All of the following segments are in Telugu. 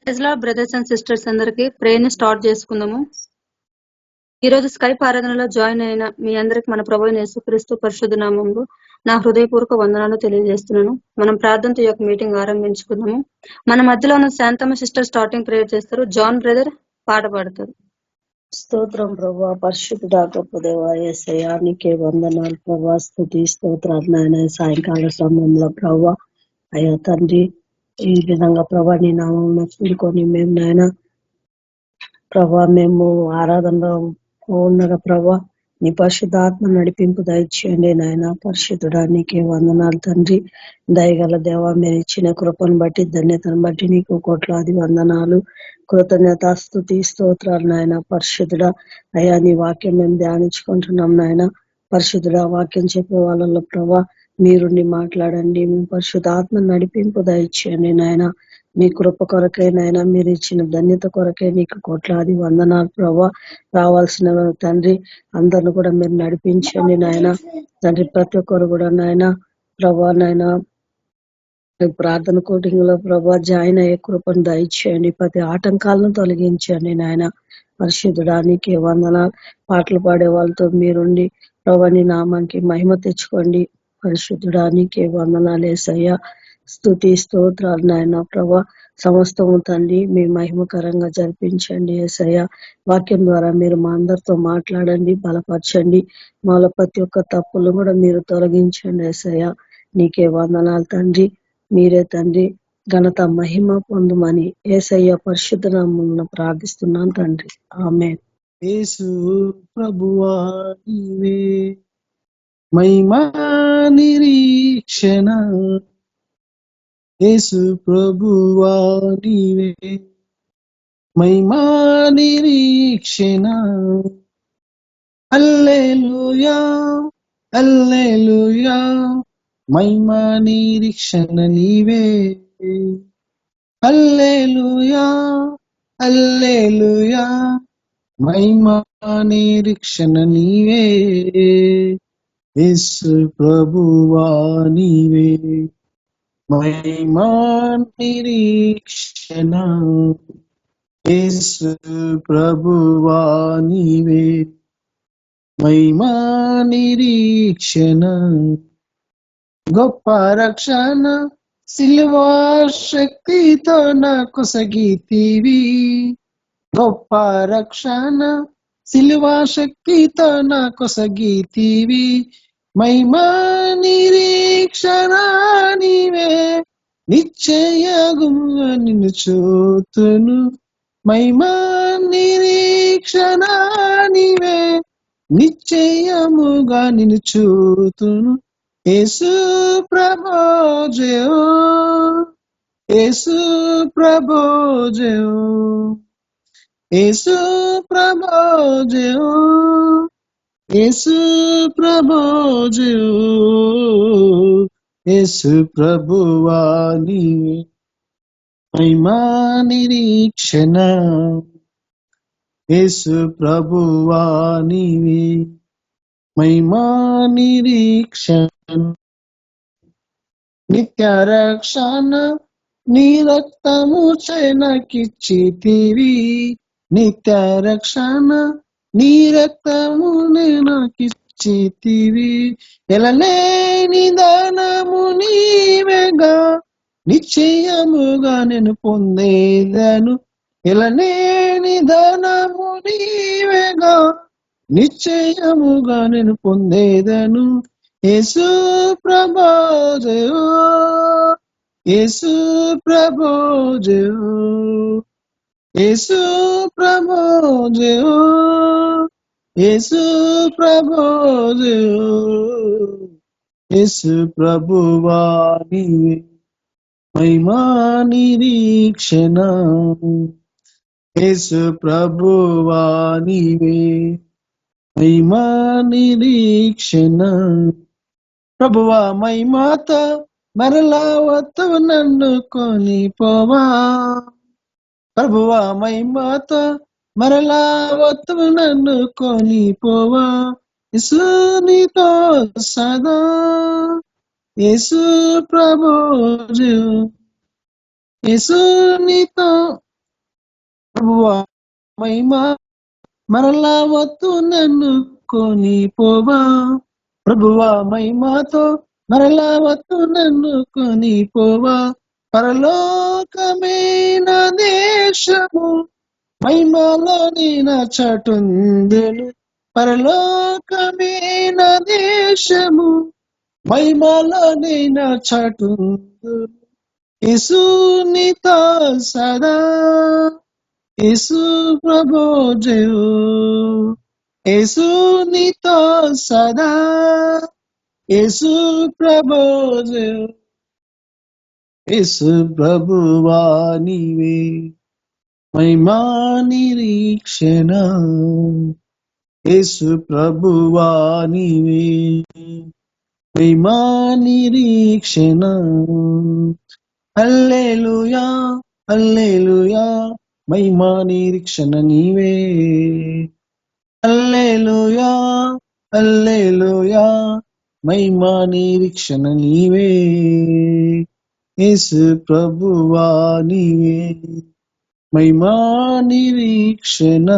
Praise lord brothers and sisters అందరికి ప్రేయర్ని స్టార్ట్ చేసుకుందాము. ఈ రోజు స్కైప్ ఆరాధనలో జాయిన్ అయిన మీ అందరికి మన ప్రభువైన యేసుక్రీస్తు పరిశుద్ధ నామములో నా హృదయపూర్వక వందనాలు తెలియజేస్తున్నాను. మనం ప్రార్థనతో ఈ యొక్క మీటింగ్ ఆరంభించుకుందాము. మన మధ్యలో ఉన్న శాంతమ్మ సిస్టర్ స్టార్టింగ్ ప్రేయర్ చేస్తారు. జాన్ బ్రదర్ పాట పాడతారు. స్తోత్రం ప్రభా, పరిశుద్ధుడా గొప్ప దేవా యేసయ్యా, నీకే వందనాలు ప్రభా, స్తుతి స్తోత్రాలు నాయన. సాయంకాల సమయంలో ప్రభా అయ్యా తండ్రి, ఈ విధంగా ప్రభా నీ నామం చూడుకొని మేము నాయన ప్రభా మేము ఆరాధనలో ఉండగా ప్రభా నీ పరిశుద్ధాత్మ నడిపింపు దయచేయండి నాయన. పరిశుద్ధుడా నీకే వందనాలు తండ్రి. దయగల దేవా, మీరు ఇచ్చిన కృపను బట్టి ధన్యతను బట్టి నీకు కోట్లాది వందనాలు, కృతజ్ఞత స్తుతి స్తోత్రాలు నాయన. పరిశుద్ధుడా అయ్యా నీ వాక్యం మేము ధ్యానించుకుంటున్నాం నాయన. పరిశుద్ధుడా వాక్యం చెప్పే వాళ్ళలో ప్రభా మీరుండి మాట్లాడండి. మేము పరిశుద్ధాత్మ నడిపింపు దయచేయండి నాయన. మీ కృప కొరకే నాయన, మీరు ఇచ్చిన ధన్యత కొరకే నీకు కోట్లాది వందనాలు ప్రభా. రావాల్సిన తండ్రి అందరిని కూడా మీరు నడిపించండి నాయన. తండ్రి ప్రతి ఒక్కరు కూడా నాయన ప్రభా నాయన ప్రార్థన కోటింగ్ లో ప్రభా జాయిన్ అయ్యే కృపను దయచేయండి. ప్రతి ఆటంకాలను తొలగించండి నాయన. పరిశుద్ధుడా నీకే వందనాలు. పాటలు పాడే వాళ్ళతో మీరుండి ప్రభా నీ నామానికి మహిమ తెచ్చుకోండి. పరిశుద్ధుడా నీకే వందనాలు యేసయ్యా. స్తుతి స్తోత్రాలు నాయన. ప్రభా సమస్తము తండ్రి మీ మహిమకరంగా జరిపించండి యేసయ్యా. వాక్యం ద్వారా మీరు మా అందరితో మాట్లాడండి, బలపరచండి. మాలో ప్రతి ఒక్క తప్పులు కూడా మీరు తొలగించండి యేసయ్యా. నీకే వందనాలు తండ్రి. మీరే తండ్రి ఘనత మహిమ పొందుమని యేసయ్య పరిశుద్ధ నామమున ప్రార్థిస్తున్నాను తండ్రి, ఆమేన్. యేసు ప్రభువా నీవే మహిమా నిరీక్షణ, యేసు ప్రభువా నీవే మహిమా నిరీక్షణ. హల్లెలూయా హల్లెలూయా, మహిమా నిరీక్షణ నీవే. హల్లెలూయా హల్లెలూయా, మహిమా నిరీక్షణ నీవే. యేసు ప్రభువా నీవే మహిమా నిరీక్షణ, యేసు ప్రభువా నీవే మహిమా నిరీక్షణ. గొప్ప రక్షణ సిలువా శక్తితో నాకు సగితివి, గొప్ప రక్షణ సిలువా శక్తితో నాకు సగితివి. మహిమా నిరీక్షణ నీవే, నిశ్చయముగా నిన్ను చూతును. మహిమా నిరీక్షణ నీవే, నిశ్చయముగా నిన్ను చూతును. యేసు ప్రభో జయో, యేసు ప్రభో జయో, యేసు ప్రభో జయో, యేసు ప్రభో జయో. యేసు ప్రభువా నీవే మహిమా నిరీక్షణ, యేసు ప్రభువా నీవే మహిమా నిరీక్షణ. నిత్య రక్షణ నీ రక్తము నాకిచ్చితివి, నిత్య రక్షణ నీ రక్తము నాకిచ్చితివి. ఎలలేని దానము నీవేగా, నిశ్చయముగా నేను పొందేదను. ఎలలేని దానము నీవేగా, నిశ్చయముగా నేను పొందేదను. యేసు ప్రభో జయో, యేసు ప్రభో జయో, యేసు ప్రభో జయో, యేసు ప్రభో జయో. యేసు ప్రభువా నీవే మహిమా నిరీక్షణ, యేసు ప్రభువా నీవే మహిమా నిరీక్షణ. ప్రభువా మహిమాతో మరలా వత్తు నన్ను కొనిపోవా, ప్రభువా మహిమాతో మరలా వత్తు నన్ను కొనిపోవా. యేసు నీతో సదా, యేసు ప్రభు, యేసు నీతో ప్రభువా మహిమా మరలా వత్తు నన్ను కొనిపోవా. ప్రభువా మహిమాతో మరలా వత్తు నన్ను కొనిపోవా. పరలోకమైన దేశము మహిమలో నేను చటుందెను. పరలోకమైన దేశము మహిమలో నేను చటుందు. యేసునితో సదా యేసు ప్రభు జయో. యేసునితో సదా యేసు ప్రభు జయో. యేసు ప్రభువా నీవే మహిమా నిరీక్షణ. యేసు ప్రభువా నీవే మహిమా నిరీక్షణ. హల్లెలూయా హల్లెలూయా మహిమా నిరీక్షణ నీవే. హల్లెలూయా హల్లెలూయా మహిమా నిరీక్షణ నీవే. యేసు ప్రభువా నీవే మహిమా నిరీక్షణ.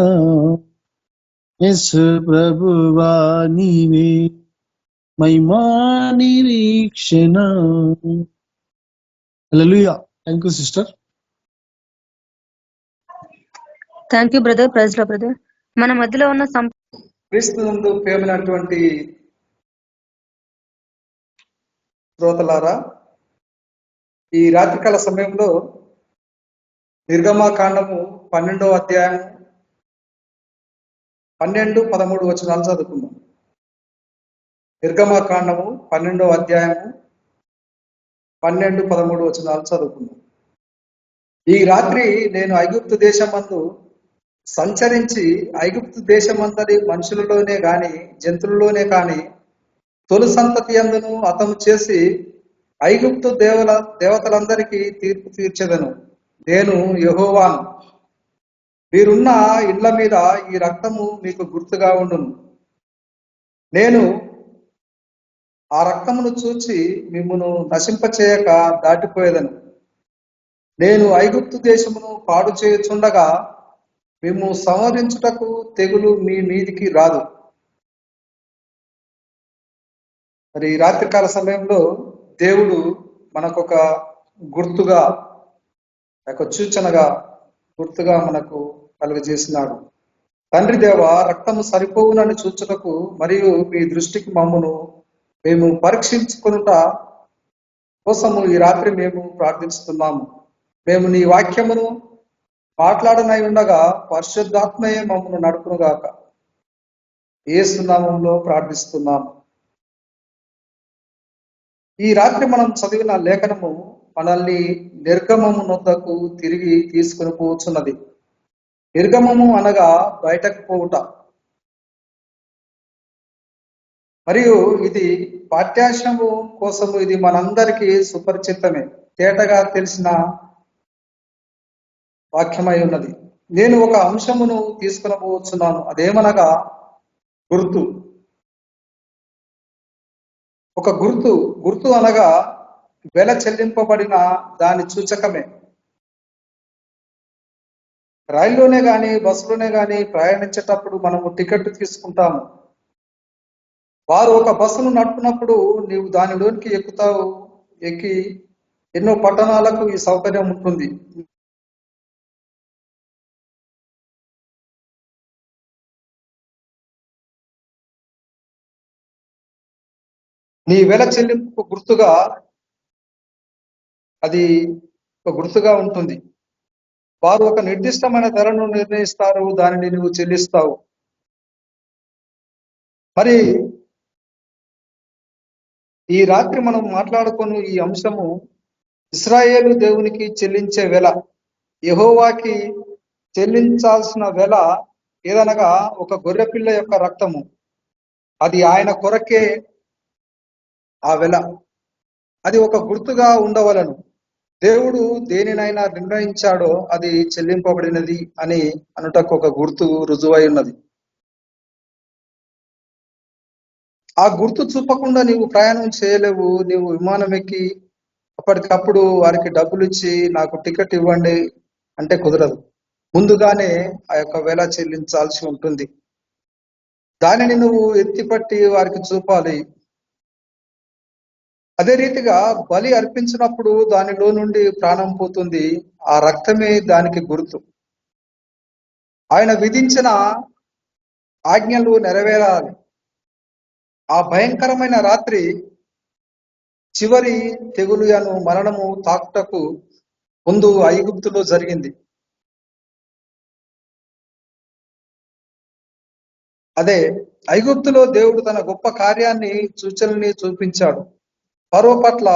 యేసు ప్రభువా నీవే మహిమా నిరీక్షణ. Hallelujah. Thank you sister. Thank you brother. Praise లో బ్రదర్. మన మధ్యలో ఉన్న క్రీస్తునందు ప్రియమైనటువంటి శ్రోతలారా, ఈ రాత్రికాల సమయంలో నిర్గమకాండము 12వ అధ్యాయం 12, 13 వచనాలు చదువుకుందాం. నిర్గమకాండము 12వ అధ్యాయము 12, 13 వచనాలు చదువుకుందాం. ఈ రాత్రి నేను ఐగుప్తు దేశమందు సంచరించి ఐగుప్తు దేశమందరి మనుషులలోనే గాని జంతువులలోనే కాని తొలి సంతతి అందును హతము చేసి ఐగుప్తు దేవతలందరికీ తీర్పు తీర్చెదను. నేను యెహోవాను. మీరున్న ఇళ్ల మీద ఈ రక్తము మీకు గుర్తుగా ఉండును. నేను ఆ రక్తమును చూచి మిమ్మును నశింపచేయక దాటిపోయేదను. నేను ఐగుప్తు దేశమును పాడు చేయుచుండగా మేము సంహరించుటకు తెగులు మీ మీదికి రాదు. మరి రాత్రికాల సమయంలో దేవుడు మనకొక గుర్తుగా, ఒక సూచనగా, గుర్తుగా మనకు కలుగజేసినాడు. తండ్రి దేవ, రక్తము సరిపోవునని చూచుటకు మరియు మీ దృష్టికి మేము పరీక్షించుకొనుట కోసము ఈ రాత్రి మేము ప్రార్థిస్తున్నాము. మేము నీ వాక్యమును మాట్లాడనై ఉండగా పరిశుద్ధాత్మయే మమ్మను నడుపునుగాక. యేసు నామములో ప్రార్థిస్తున్నాము. ఈ రాత్రి మనం చదివిన లేఖనము మనల్ని నిర్గమము నొద్దకు తిరిగి తీసుకుని పోవచ్చున్నది. నిర్గమము అనగా బయటకు పోవుట. మరియు ఇది పాఠ్యాంశము కోసము ఇది మనందరికీ సుపరిచితమే, తేటగా తెలిసిన వాక్యమై ఉన్నది. నేను ఒక అంశమును తీసుకుని పోవచ్చున్నాను. అదేమనగా గుర్తు. ఒక గుర్తు అనగా వెల చెల్లింపబడిన దాని సూచకమే. రైల్లోనే కానీ బస్సులోనే కానీ ప్రయాణించేటప్పుడు మనము టికెట్ తీసుకుంటాము. వారు ఒక బస్సును నడుపునప్పుడు నీవు దానిలోనికి ఎక్కుతావు. ఎక్కి ఎన్నో పట్టణాలకు ఈ సౌకర్యం ఉంటుంది. నీ వెల చెల్లింపు గుర్తుగా అది ఒక గుర్తుగా ఉంటుంది. వారు ఒక నిర్దిష్టమైన ధరను నిర్ణయిస్తారు, దానిని నువ్వు చెల్లిస్తావు. మరి ఈ రాత్రి మనం మాట్లాడుకుని ఈ అంశము ఇశ్రాయేలు దేవునికి చెల్లించే వెల. యెహోవాకి చెల్లించాల్సిన వెల ఏదనగా ఒక గొర్రెపిల్ల యొక్క రక్తము. అది ఆయన కొరకే ఆ వెల. అది ఒక గుర్తుగా ఉండవలను. దేవుడు దేనినైనా నిర్ణయించాడో అది చెల్లింపబడినది అని అనుటకు ఒక గుర్తు రుజువై ఉన్నది. ఆ గుర్తు చూపకుండా నీవు ప్రయాణం చేయలేవు. నీవు విమానం ఎక్కి అప్పటికప్పుడు వారికి డబ్బులు ఇచ్చి నాకు టికెట్ ఇవ్వండి అంటే కుదరదు. ముందుగానే ఆ యొక్క వెల చెల్లించాల్సి ఉంటుంది. దానిని నువ్వు ఎత్తిపట్టి వారికి చూపాలి. అదే రీతిగా బలి అర్పించినప్పుడు దానిలో నుండి ప్రాణం పోతుంది. ఆ రక్తమే దానికి గుర్తు. ఆయన విధించిన ఆజ్ఞలు నెరవేరాలి. ఆ భయంకరమైన రాత్రి చివరి తెగులును మరణము తాకుటకు ముందు ఐగుప్తులో జరిగింది. అదే ఐగుప్తులో దేవుడు తన గొప్ప కార్యాన్ని సూచనని చూపించాడు. ఫరో పట్ల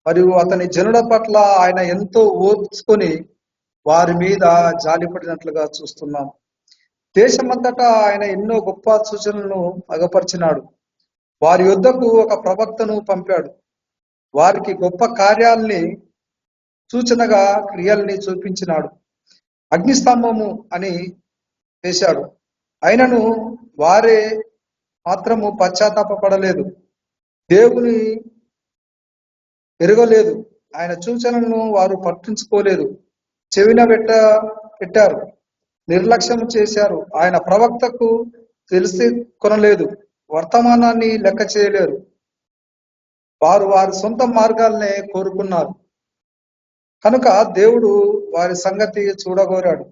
మరియు అతని జనుల పట్ల ఆయన ఎంతో ఓర్చుకొని వారి మీద జాలిపడినట్లుగా చూస్తున్నాం. దేశమంతటా ఆయన ఎన్నో గొప్ప సూచనలను అగపరిచినాడు. వారి యొద్దకు ఒక ప్రవక్తను పంపాడు. వారికి గొప్ప కార్యాల్ని సూచనగా క్రియల్ని చూపించినాడు. అగ్నిస్తంభము అని వేశాడు. అయినను వారే మాత్రము పశ్చాత్తాపపడలేదు, దేవుని ఎరగలేదు. ఆయన సూచనలను వారు పట్టించుకోలేదు, చెవిన పెట్టారు, నిర్లక్ష్యం చేశారు. ఆయన ప్రవక్తకు తెలిసి కొనలేదు, వర్తమానాన్ని లెక్క చేయలేరు. వారు వారి సొంత మార్గాలనే కోరుకున్నారు. కనుక దేవుడు వారి సంగతి చూడగోరాడు.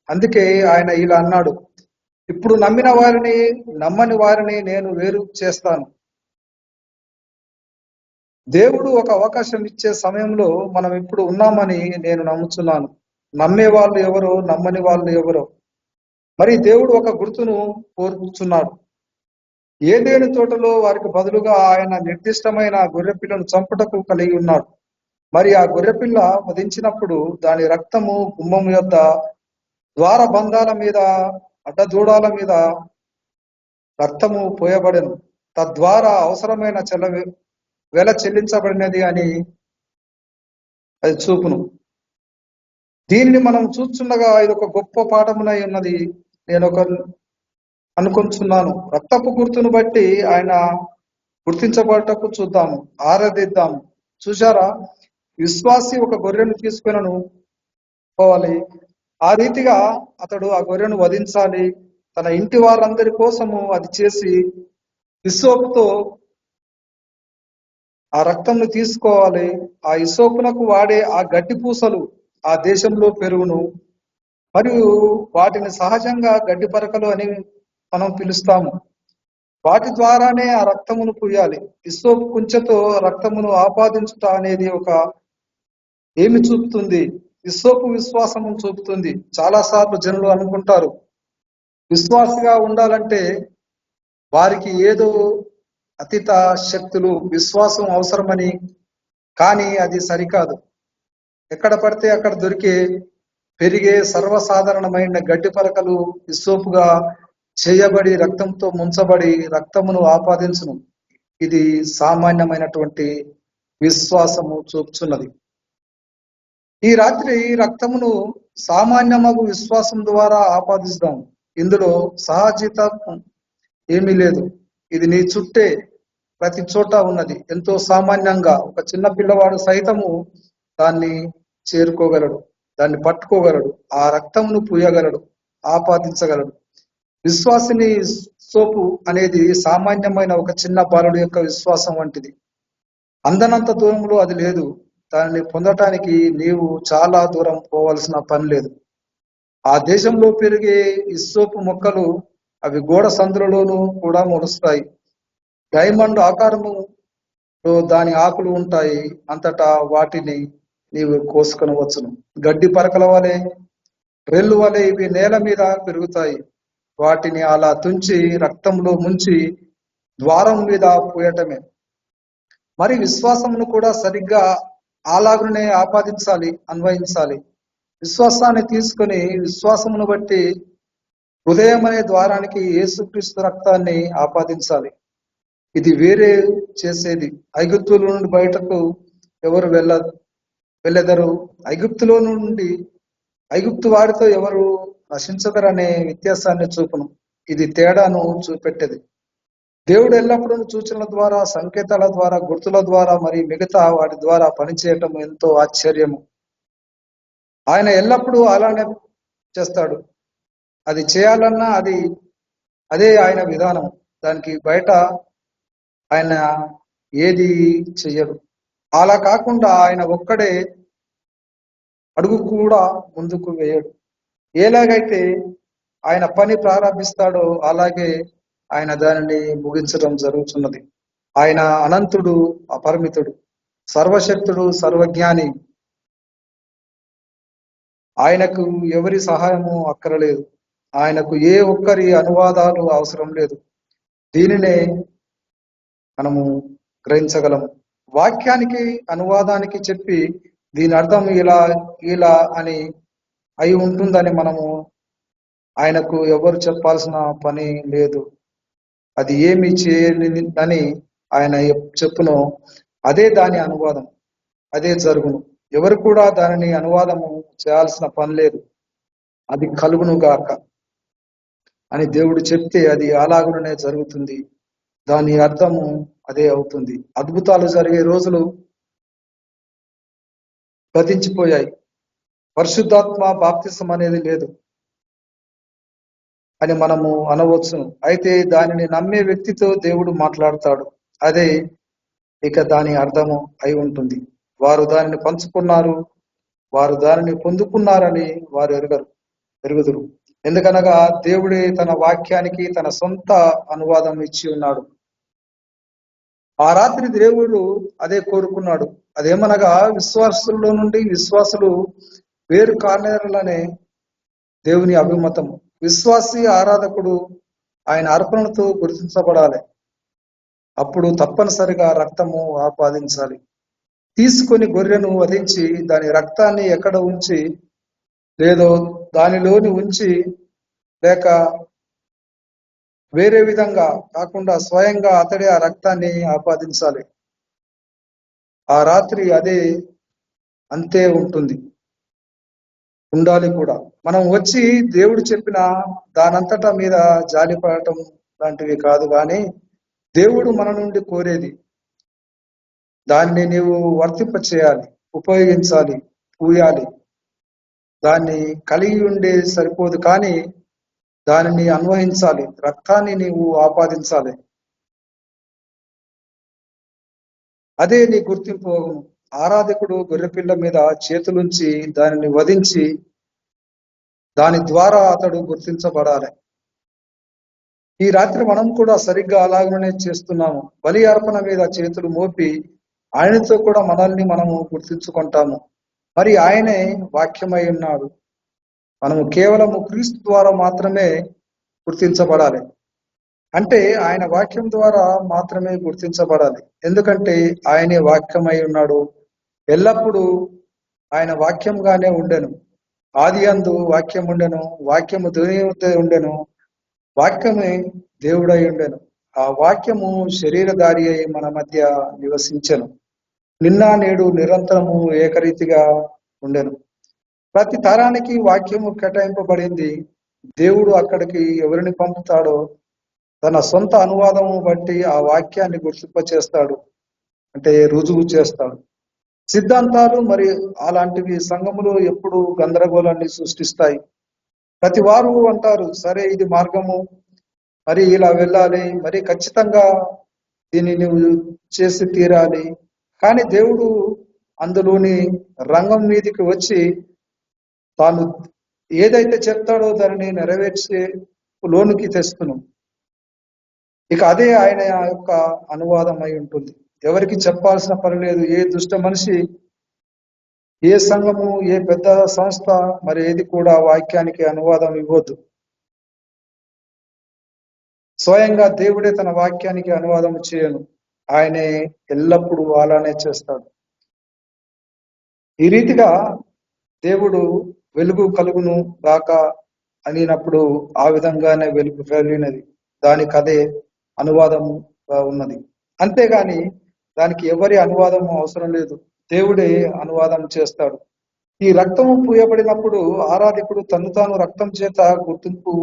అందుకే ఆయన ఇలా అన్నాడు, ఇప్పుడు నమ్మిన వారిని నమ్మని వారిని నేను వేరు చేస్తాను. దేవుడు ఒక అవకాశం ఇచ్చే సమయంలో మనం ఇప్పుడు ఉన్నామని నేను నమ్ముతున్నాను. నమ్మే వాళ్ళు ఎవరో, నమ్మని వాళ్ళు ఎవరో. మరి దేవుడు ఒక గుర్తును కోరుచున్నాడు. ఏదేని తోటలో వారికి బదులుగా ఆయన నిర్దిష్టమైన గొర్రెపిల్లను చంపుటకు కలిగి ఉన్నాడు. మరి ఆ గొర్రెపిల్ల వధించినప్పుడు దాని రక్తము గుమ్మం యొద్ద, ద్వార బంధాల మీద, అడ్డదూడాల మీద రక్తము పోయబడెను. తద్వారా అవసరమైన వెల చెల్లించబడినది అని అది చూపును. దీనిని మనం చూస్తుండగా ఇది ఒక గొప్ప పాఠమునై ఉన్నది నేను అనుకుంటున్నాను. రక్తపు గుర్తును బట్టి ఆయన గుర్తించబడటకు చూద్దాము, ఆరాధిద్దాము. చూశారా, విశ్వాసి ఒక గొర్రెను తీసుకునను పోవాలి. ఆ రీతిగా అతడు ఆ గొర్రెను వధించాలి. తన ఇంటి వారందరి కోసము అది చేసి హిస్సోపుతో ఆ రక్తంను తీసుకోవాలి. ఆ హిస్సోపునకు వాడే ఆ గడ్డి పూసలు ఆ దేశంలో పెరుగును. మరియు వాటిని సహజంగా గడ్డి పరకలు అని మనం పిలుస్తాము. వాటి ద్వారానే ఆ రక్తమును పూయాలి. హిస్సోపు కుంచెతో రక్తమును ఆపాదించుట అనేది ఏమి చూపుతుంది? హిస్సోపు విశ్వాసము చూపుతుంది. చాలా సార్లు జనులు అనుకుంటారు విశ్వాసిగా ఉండాలంటే వారికి ఏదో అతీత శక్తులు, విశ్వాసం అవసరమని. కానీ అది సరికాదు. ఎక్కడ పడితే అక్కడ పెరిగే సర్వసాధారణమైన గడ్డి పరకలు హిస్సోపుగా చేయబడి రక్తంతో ముంచబడి రక్తమును ఆపాదించును. ఇది సామాన్యమైనటువంటి విశ్వాసము చూపుచున్నది. ఈ రాత్రి రక్తమును సామాన్యమగు విశ్వాసం ద్వారా ఆపాదిస్తాం. ఇందులో సహజిత ఏమీ లేదు. ఇది నీ చుట్టే ప్రతి చోట ఉన్నది. ఎంతో సామాన్యంగా ఒక చిన్న పిల్లవాడు సైతము దాన్ని చేరుకోగలడు, దాన్ని పట్టుకోగలడు, ఆ రక్తమును పూయగలడు, ఆపాదించగలడు. విశ్వాసిని సోపు అనేది సామాన్యమైన ఒక చిన్న బాలుడు యొక్క విశ్వాసం వంటిది. అందనంత దూరంలో అది లేదు. దానిని పొందటానికి నీవు చాలా దూరం పోవలసిన పని లేదు. ఆ దేశంలో పెరిగే ఇస్సోపు మొక్కలు అవి గోడ సందులలోనూ కూడా మొలుస్తాయి. డైమండ్ ఆకారములో దాని ఆకులు ఉంటాయి. అంతటా వాటిని నీవు కోసుకొనవచ్చును. గడ్డి పరకల వలె, రెల్లు వలె ఇవి నేల మీద పెరుగుతాయి. వాటిని అలా తుంచి రక్తంలో ముంచి ద్వారం మీద పూయటమే. మరి విశ్వాసమును కూడా సరిగ్గా అలాగునే ఆపాదించాలి, అన్వయించాలి. విశ్వాసాన్ని తీసుకొని విశ్వాసమును బట్టి హృదయం అనే ద్వారానికి యేసుక్రీస్తు రక్తాన్ని ఆపాదించాలి. ఇది వేరే చేసేది. ఐగుప్తుల నుండి బయటకు ఎవరు వెళ్ళెదరు? ఐగుప్తులో నుండి ఐగుప్తు వారితో ఎవరు నశించదరనే వ్యత్యాసాన్ని చూపును. ఇది తేడాను చూపెట్టేది. దేవుడు ఎల్లప్పుడూ సూచనల ద్వారా, సంకేతాల ద్వారా, గుర్తుల ద్వారా మరి మిగతా వాటి ద్వారా పనిచేయటం ఎంతో ఆశ్చర్యము. ఆయన ఎల్లప్పుడూ అలానే చేస్తాడు. అది చేయాలన్నా అదే ఆయన విధానం. దానికి బయట ఆయన ఏది చెయ్యడు. అలా కాకుండా ఆయన ఒక్కడే అడుగు కూడా ముందుకు వేయడు. ఎలాగైతే ఆయన పని ప్రారంభిస్తాడో అలాగే ఆయన దానిని ముగించడం జరుగుతున్నది. ఆయన అనంతుడు, అపరిమితుడు, సర్వశక్తుడు, సర్వజ్ఞాని. ఆయనకు ఎవరి సహాయము అక్కరలేదు. ఆయనకు ఏ ఒక్కరి అనువాదాలు అవసరం లేదు. దీనినే మనము గ్రహించగలము. వాక్యానికి అనువాదానికి చెప్పి దీని అర్థం ఇలా అని అయి ఉంటుందని మనము ఆయనకు ఎవరు చెప్పాల్సిన పని లేదు. అది ఏమి చేయని ఆయన చెప్పునో అదే దాని అనువాదం, అదే జరుగును. ఎవరు కూడా దానిని అనువాదము చేయాల్సిన పని లేదు. అది కలుగును గాక అని దేవుడు చెప్తే అది అలాగునే జరుగుతుంది. దాని అర్థము అదే అవుతుంది. అద్భుతాలు జరిగే రోజులు గతించిపోయాయి. పరిశుద్ధాత్మ బాప్తిసం అనేది లేదు అని మనము అనవచ్చును. అయితే దానిని నమ్మే వ్యక్తితో దేవుడు మాట్లాడతాడు. అదే ఇక దాని అర్థము అయి ఉంటుంది. వారు దానిని పంచుకున్నారు, వారు దానిని పొందుకున్నారని వారు ఎరుగుదురు. ఎందుకనగా దేవుడే తన వాక్యానికి తన సొంత అనువాదం ఇచ్చి ఉన్నాడు. ఆ రాత్రి దేవుడు అదే కోరుకున్నాడు. అదేమనగా విశ్వాసుల్లో నుండి విశ్వాసులు వేరు కానేరలనే దేవుని అభిమతం. విశ్వాసి ఆరాధకుడు ఆయన అర్పణతో గుర్తించబడాలి. అప్పుడు తప్పనిసరిగా రక్తము ఆపాదించాలి. తీసుకొని గొర్రెను వధించి దాని రక్తాన్ని ఎక్కడ ఉంచి లేదో దానిలోని ఉంచి లేక వేరే విధంగా కాకుండా స్వయంగా అతడే ఆ రక్తాన్ని ఆపాదించాలి. ఆ రాత్రి అదే అంతే ఉండాలి కూడా. మనం వచ్చి దేవుడు చెప్పిన దానంతటా మీద జాలిపడటం లాంటివి కాదు, కానీ దేవుడు మన నుండి కోరేది దాన్ని నీవు వర్తింప చేయాలి, ఉపయోగించాలి, పూయాలి. దాన్ని కలిగి ఉండే సరిపోదు, కానీ దానిని అన్వయించాలి. రక్తాన్ని నీవు ఆపాదించాలి. అదే నీ గుర్తింపు. ఆరాధకుడు గొర్రెపిల్ల మీద చేతులుంచి దానిని వధించి దాని ద్వారా అతడు గుర్తించబడాలి. ఈ రాత్రి మనం కూడా సరిగ్గా అలాగనే చేస్తున్నాము. బలి అర్పణ మీద చేతులు మోపి ఆయనతో కూడా మనల్ని మనము గుర్తించుకుంటాము. మరి ఆయనే వాక్యమై ఉన్నాడు. మనము కేవలము క్రీస్తు ద్వారా మాత్రమే గుర్తించబడాలి. అంటే ఆయన వాక్యం ద్వారా మాత్రమే గుర్తించబడాలి. ఎందుకంటే ఆయనే వాక్యమై ఉన్నాడు. ఎల్లప్పుడూ ఆయన వాక్యంగానే ఉండెను. ఆది యందు వాక్యం ఉండెను, వాక్యము దేవునితో ఉండెను, వాక్యమే దేవుడై ఉండెను. ఆ వాక్యము శరీరధారి అయి మన మధ్య నివసించెను. నిన్న నేడు నిరంతరము ఏకరీతిగా ఉండెను. ప్రతి తరానికి వాక్యము కేటాయింపబడింది. దేవుడు అక్కడికి ఎవరిని పంపుతాడో తన సొంత అనువాదము బట్టి ఆ వాక్యాన్ని గుర్తింపచేస్తాడు, అంటే రుజువు చేస్తాడు. సిద్ధాంతాలు మరి అలాంటివి సంఘములు ఎప్పుడు గందరగోళాన్ని సృష్టిస్తాయి. ప్రతి వారు అంటారు, సరే ఇది మార్గము, మరి ఇలా వెళ్ళాలి, మరి ఖచ్చితంగా దీన్ని నువ్వు చేసి తీరాలి. కానీ దేవుడు అందులోని రంగం మీదకి వచ్చి తాను ఏదైతే చెప్తాడో దానిని నెరవేర్చే లోనికి తెస్తున్నాం. ఇక అదే ఆయన యొక్క అనువాదం అయి ఉంటుంది. ఎవరికి చెప్పాల్సిన పని లేదు. ఏ దుష్ట మనిషి, ఏ సంఘము, ఏ పెద్ద సంస్థ మరి ఏది కూడా వాక్యానికి అనువాదం ఇవ్వద్దు. స్వయంగా దేవుడే తన వాక్యానికి అనువాదం చేయను. ఆయనే ఎల్లప్పుడూ అలానే చేస్తాడు. ఈ రీతిగా దేవుడు వెలుగు కలుగును గాక అనినప్పుడు ఆ విధంగానే వెలుగు కలిగినది. దానికి అదే అనువాదము ఉన్నది. అంతేగాని దానికి ఎవరి అనువాదము అవసరం లేదు. దేవుడే అనువాదం చేస్తాడు. ఈ రక్తము పూయబడినప్పుడు ఆరాధకుడు తను తాను రక్తం చేత గుర్తింపు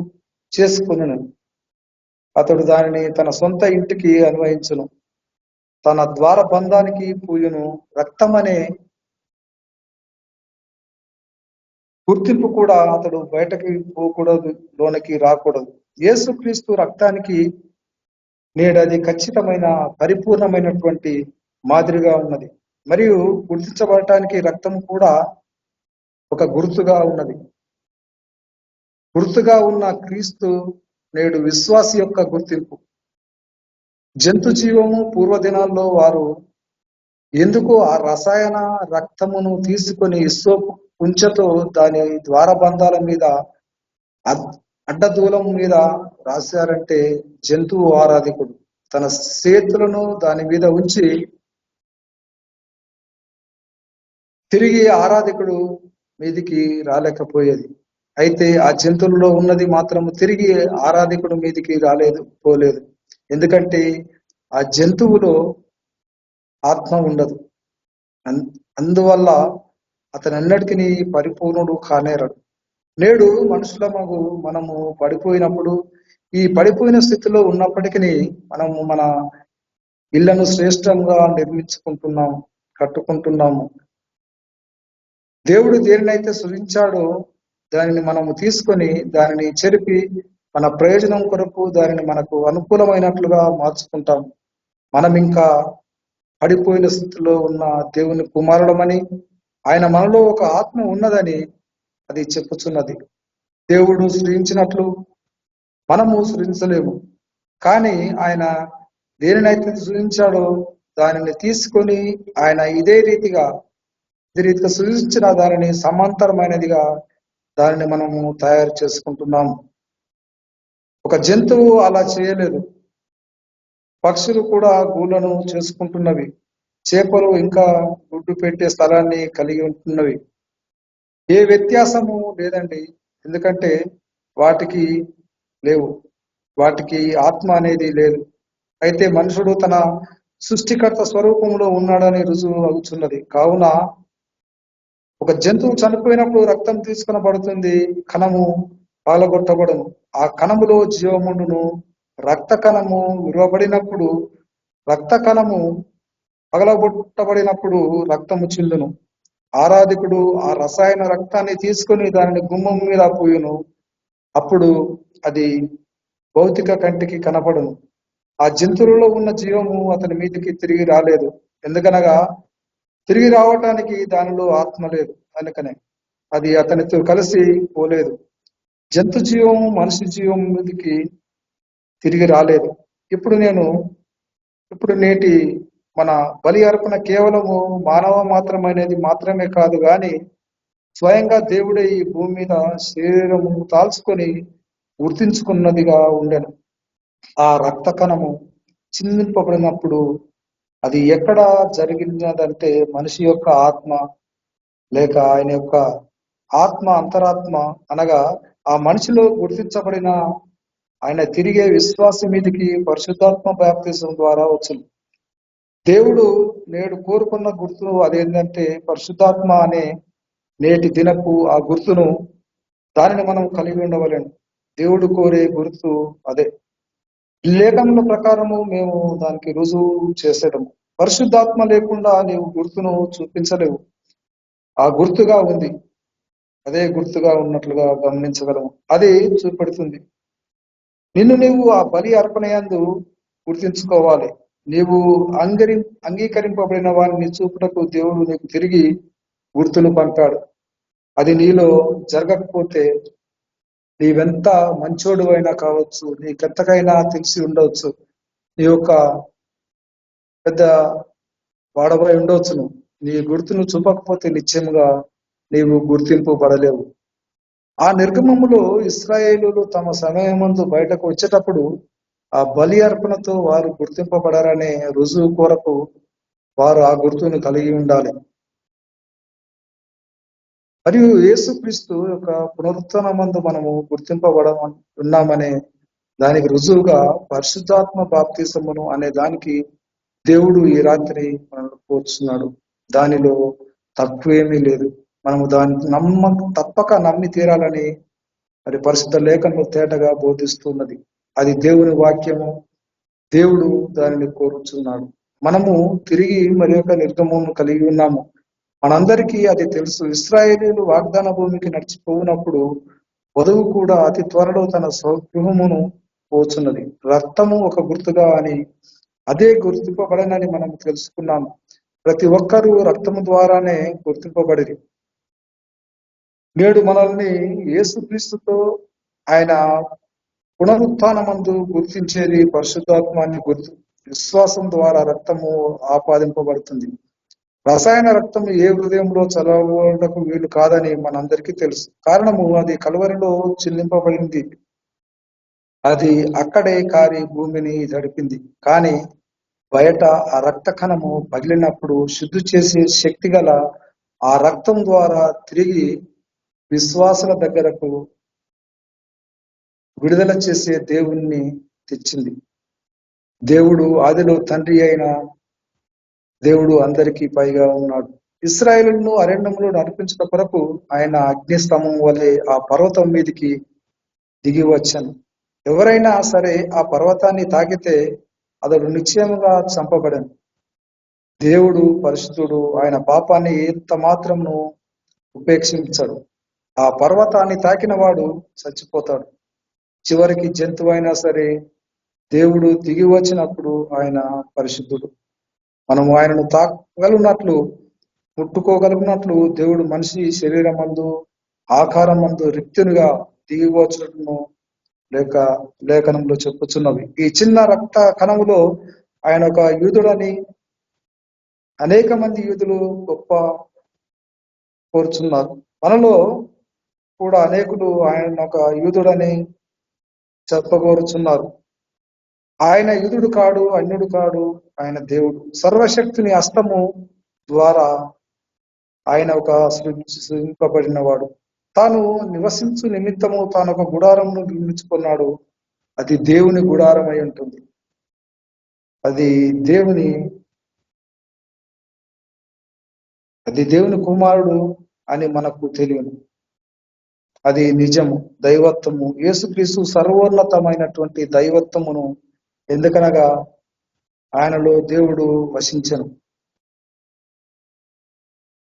చేసుకును. అతడు దానిని తన సొంత ఇంటికి అన్వయించును, తన ద్వార బంధానికి పూయును. రక్తం అనే గుర్తింపు కూడా అతడు బయటకి పోకూడదు, లోనికి రాకూడదు. యేసుక్రీస్తు రక్తానికి నేడు అది ఖచ్చితమైన పరిపూర్ణమైనటువంటి మాదిరిగా ఉన్నది. మరియు గుర్తించబడటానికి రక్తం కూడా ఒక గుర్తుగా ఉన్నది. గుర్తుగా ఉన్న క్రీస్తు నేడు విశ్వాసి యొక్క గుర్తింపు. జంతు జీవము పూర్వదినాల్లో వారు ఎందుకు ఆ రసాయన రక్తమును తీసుకొని ఇస్సోపు కుంచెతో దాని ద్వారబంధాల మీద అడ్డదూలం మీద రాశారంటే జంతువు ఆరాధికుడు తన చేతులను దాని మీద ఉంచి తిరిగి ఆరాధికుడు మీదికి రాలేకపోయేది. అయితే ఆ జంతువులలో ఉన్నది మాత్రం తిరిగి ఆరాధికుడు మీదికి పోలేదు. ఎందుకంటే ఆ జంతువులో ఆత్మ ఉండదు. అందువల్ల అతను అన్నిటికీ పరిపూర్ణుడు కానేరడు. నేడు మనము పడిపోయినప్పుడు, ఈ పడిపోయిన స్థితిలో ఉన్నప్పటికీ మనము మన ఇళ్లను శ్రేష్టంగా నిర్మించుకుంటున్నాము, కట్టుకుంటున్నాము. దేవుడు దేనినైతే సృజించాడో దానిని మనము తీసుకొని దానిని చెరిపి మన ప్రయోజనం కొరకు దానిని మనకు అనుకూలమైనట్లుగా మార్చుకుంటాం. మనం ఇంకా పడిపోయిన స్థితిలో ఉన్న దేవుని కుమారుడమని, ఆయన మనలో ఒక ఆత్మ ఉన్నదని అది చెప్పుచున్నది. దేవుడు సృజించినట్లు మనము సృజించలేము. కానీ ఆయన దేనినైతే సృజించాడో దానిని తీసుకొని ఆయన ఇదే రీతిగా సృజించిన దానిని సమాంతరమైనదిగా దానిని మనము తయారు చేసుకుంటున్నాము. ఒక జంతువు అలా చేయలేదు. పక్షులు కూడా గూళ్ళను చేసుకుంటున్నవి. చేపలు ఇంకా గుడ్డు పెట్టే స్థలాన్ని కలిగి ఉంటున్నవి. ఏ వ్యత్యాసము లేదండి. ఎందుకంటే వాటికి ఆత్మ అనేది లేదు. అయితే మనుషుడు తన సృష్టికర్త స్వరూపంలో ఉన్నాడని రుజువు అవుతున్నది. కావున ఒక జంతువు చనిపోయినప్పుడు రక్తం తీసుకొనబడుతుంది, కణము పాలగొట్టబడును. ఆ కణములో జీవముండును. రక్త కణము విరవబడినప్పుడు, రక్త కణము పగలగొట్టబడినప్పుడు రక్తము చిందును. ఆరాధికుడు ఆ రసాయన రక్తాన్ని తీసుకొని దానిని గుమ్మం మీద పోయును. అప్పుడు అది భౌతిక కంటికి కనపడును. ఆ జంతువులలో ఉన్న జీవము అతని మీదకి తిరిగి రాలేదు. ఎందుకనగా తిరిగి రావటానికి దానిలో ఆత్మ లేదు. అందుకనే అది అతనితో కలిసి పోలేదు. జంతు జీవము మనిషి జీవం మీదకి తిరిగి రాలేదు. ఇప్పుడు నేటి మన బలి అర్పణ కేవలము మానవ మాత్రమే కాదు, గాని స్వయంగా దేవుడే ఈ భూమి మీద శరీరము తాల్చుకొని గుర్తించుకున్నదిగా ఉండెను. ఆ రక్త కణము చిందింపబడినప్పుడు అది ఎక్కడ జరిగినదంటే మనిషి యొక్క ఆత్మ, లేక ఆయన యొక్క ఆత్మ, అంతరాత్మ అనగా ఆ మనిషిలో గుర్తించబడిన ఆయన తిరిగే విశ్వాసం మీదికి పరిశుద్ధాత్మ బాప్తిజం ద్వారా వచ్చును. దేవుడు నేడు కోరుకున్న గుర్తు అదేంటంటే పరిశుద్ధాత్మ అనే నేటి దినపు ఆ గుర్తును, దానిని మనం కలిగి ఉండవలేను. దేవుడు కోరే గుర్తు అదే. లేఖనముల ప్రకారము మేము దానికి రుజువు చేసేటము. పరిశుద్ధాత్మ లేకుండా నీవు గుర్తును చూపించలేవు. ఆ గుర్తుగా ఉంది, అదే గుర్తుగా ఉన్నట్లుగా గమనించగలము. అది చూపెడుతుంది. నిన్ను నీవు ఆ బలి అర్పణయందు గుర్తించుకోవాలి. నీవు అంగీకరింపబడిన వారిని చూపుటకు దేవుడు నీకు తిరిగి గుర్తును పంపాడు. అది నీలో జరగకపోతే నీవెంత మంచోడు అయినా కావచ్చు, నీకెంతకైనా తెలిసి ఉండవచ్చు, నీ యొక్క పెద్ద వాడబై ఉండవచ్చును. నీ గుర్తును చూపకపోతే నిశ్చయముగా నీవు గుర్తింపబడలేవు. ఆ నిర్గమములో ఇశ్రాయేలులు తమ సమయమందు బయటకు వచ్చేటప్పుడు ఆ బలి అర్పణతో వారు గుర్తింపబడారనే రుజువు కొరకు వారు ఆ గుర్తును కలిగి ఉండాలి. మరియు యేసుక్రీస్తు యొక్క పునరుత్థానమందు మనము ఉన్నామనే దానికి రుజువుగా పరిశుద్ధాత్మ బాప్తిసమును అనే దానికి దేవుడు ఈ రాత్రి మనల్ని కోరుచున్నాడు. దానిలో తక్కువేమీ లేదు. మనము దాన్ని తప్పక నమ్మి తీరాలని మరి పరిశుద్ధ లేఖనము తేటగా బోధిస్తున్నది. అది దేవుని వాక్యము. దేవుడు దానిని కోరుచున్నాడు. మనము తిరిగి మరి యొక్క నిర్గమము కలిగి ఉన్నాము. మనందరికీ అది తెలుసు. ఇశ్రాయేలీయులు వాగ్దాన భూమికి నడిచిపోయినప్పుడు వధువు కూడా అతి త్వరలో తన స్వగృహమును పోచున్నది. రక్తము ఒక గుర్తుగా అని అదే గుర్తింపబడనని మనం తెలుసుకున్నాము. ప్రతి ఒక్కరూ రక్తము ద్వారానే గుర్తింపబడిరి. నేడు మనల్ని యేసుక్రీస్తుతో ఆయన పునరుత్థానమందు గుర్తించేది పరిశుద్ధాత్మాన్ని విశ్వాసం ద్వారా రక్తము ఆపాదింపబడుతుంది. రసాయన రక్తము ఏ హృదయంలో చదవటకు వీలు కాదని మనందరికీ తెలుసు. కారణము అది కలువరిలో చెల్లింపబడింది. అది అక్కడే కారి భూమిని తడిపింది. కానీ బయట ఆ రక్త కణము పగిలినప్పుడు శుద్ధి చేసే శక్తి గల ఆ రక్తం ద్వారా తిరిగి విశ్వాసుల దగ్గరకు విడుదల చేసే దేవుణ్ణి తెచ్చింది. దేవుడు ఆదిలో తండ్రి అయిన దేవుడు అందరికీ పైగా ఉన్నాడు. ఇశ్రాయేలును అరణ్యంలో నడిపించిన కొరకు ఆయన అగ్నిస్తంభం వలె ఆ పర్వతం మీదికి దిగి వచ్చాను. ఎవరైనా సరే ఆ పర్వతాన్ని తాకితే అతడు నిశ్చయముగా చంపబడను. దేవుడు పరిశుద్ధుడు, ఆయన పాపాన్ని ఎంత మాత్రమును ఉపేక్షించడు. ఆ పర్వతాన్ని తాకిన వాడు చచ్చిపోతాడు. చివరికి జంతువైనా సరే దేవుడు దిగి వచ్చినప్పుడు ఆయన పరిశుద్ధుడు. మనము ఆయనను తాకగలిగినట్లు ముట్టుకోగలిగినట్లు దేవుడు మనిషి శరీరం మందు ఆకారం మందు రిక్తునిగా దిగి వచ్చినట్టు లేఖనంలో చెప్పుచున్నవి. ఈ చిన్న రక్త కణములో ఆయన ఒక యూదుడని అనేక మంది యూదులు గొప్ప కోరుచున్నారు. మనలో కూడా అనేకులు ఆయన ఒక యూదుడని చెప్పగోరుచున్నారు. ఆయన యూదుడు కాడు, అన్యుడు కాడు, ఆయన దేవుడు. సర్వశక్తిని హస్తము ద్వారా ఆయన ఒక సృజింపబడినవాడు. తాను నివసించు నిమిత్తము తాను ఒక గుడారమును నిర్మించుకున్నాడు. అది దేవుని గుడారం అయి ఉంటుంది. అది దేవుని కుమారుడు అని మనకు తెలియదు. అది నిజము, దైవత్వము. యేసుక్రీస్తు సర్వోన్నతమైనటువంటి దైవత్వమును, ఎందుకనగా ఆయనలో దేవుడు వసించను.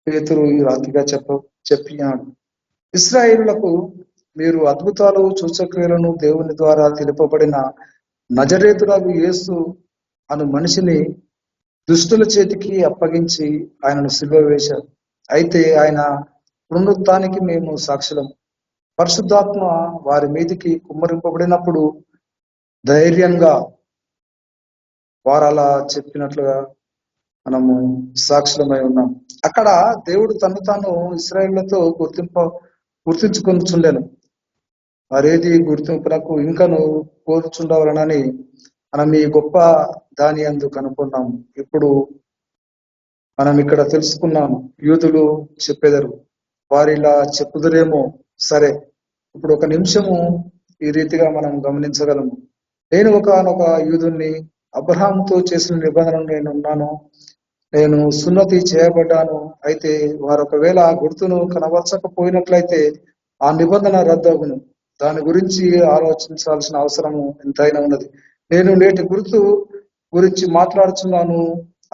పేతురు ఈ రాతిగా చెప్పినాడు. ఇశ్రాయేలులకు మీరు అద్భుతాలు సూచక్రియలను దేవుని ద్వారా తెలుపబడిన నజరేతుడగు యేసు అను మనిషిని దుష్టుల చేతికి అప్పగించి ఆయనను సిలువ వేశారు. అయితే ఆయన పునరుత్థానానికి మేము సాక్షులం. పరిశుద్ధాత్మ వారి మీదికి కుమ్మరింపబడినప్పుడు ధైర్యంగా వారు అలా చెప్పినట్లుగా మనము సాక్షులమై ఉన్నాం. అక్కడ దేవుడు తను తాను ఇశ్రాయేలులతో గుర్తించుకొనిచుండెను. మరేది గుర్తింపునకు ఇంకను కోరుచుండవలనని మనం ఈ గొప్ప దాని యందు కనుక్కున్నాము. ఇప్పుడు మనం ఇక్కడ తెలుసుకున్నాము. యూదులు చెప్పెదరు, వారు ఇలా చెప్పుదురేమో. సరే, ఇప్పుడు ఒక నిమిషము ఈ రీతిగా మనం గమనించగలము. నేను ఒకనొక యూదుని, అబ్రహాముతో చేసిన నిబంధనను నేనున్నాను, నేను సున్నతి చేయబడ్డాను. అయితే వారు ఒకవేళ ఆ గుర్తును కనబరచకపోయినట్లయితే ఆ నిబంధన రద్దగును. దాని గురించి ఆలోచించాల్సిన అవసరము ఎంతైనా ఉన్నది. నేను నేటి గుర్తు గురించి మాట్లాడుచున్నాను.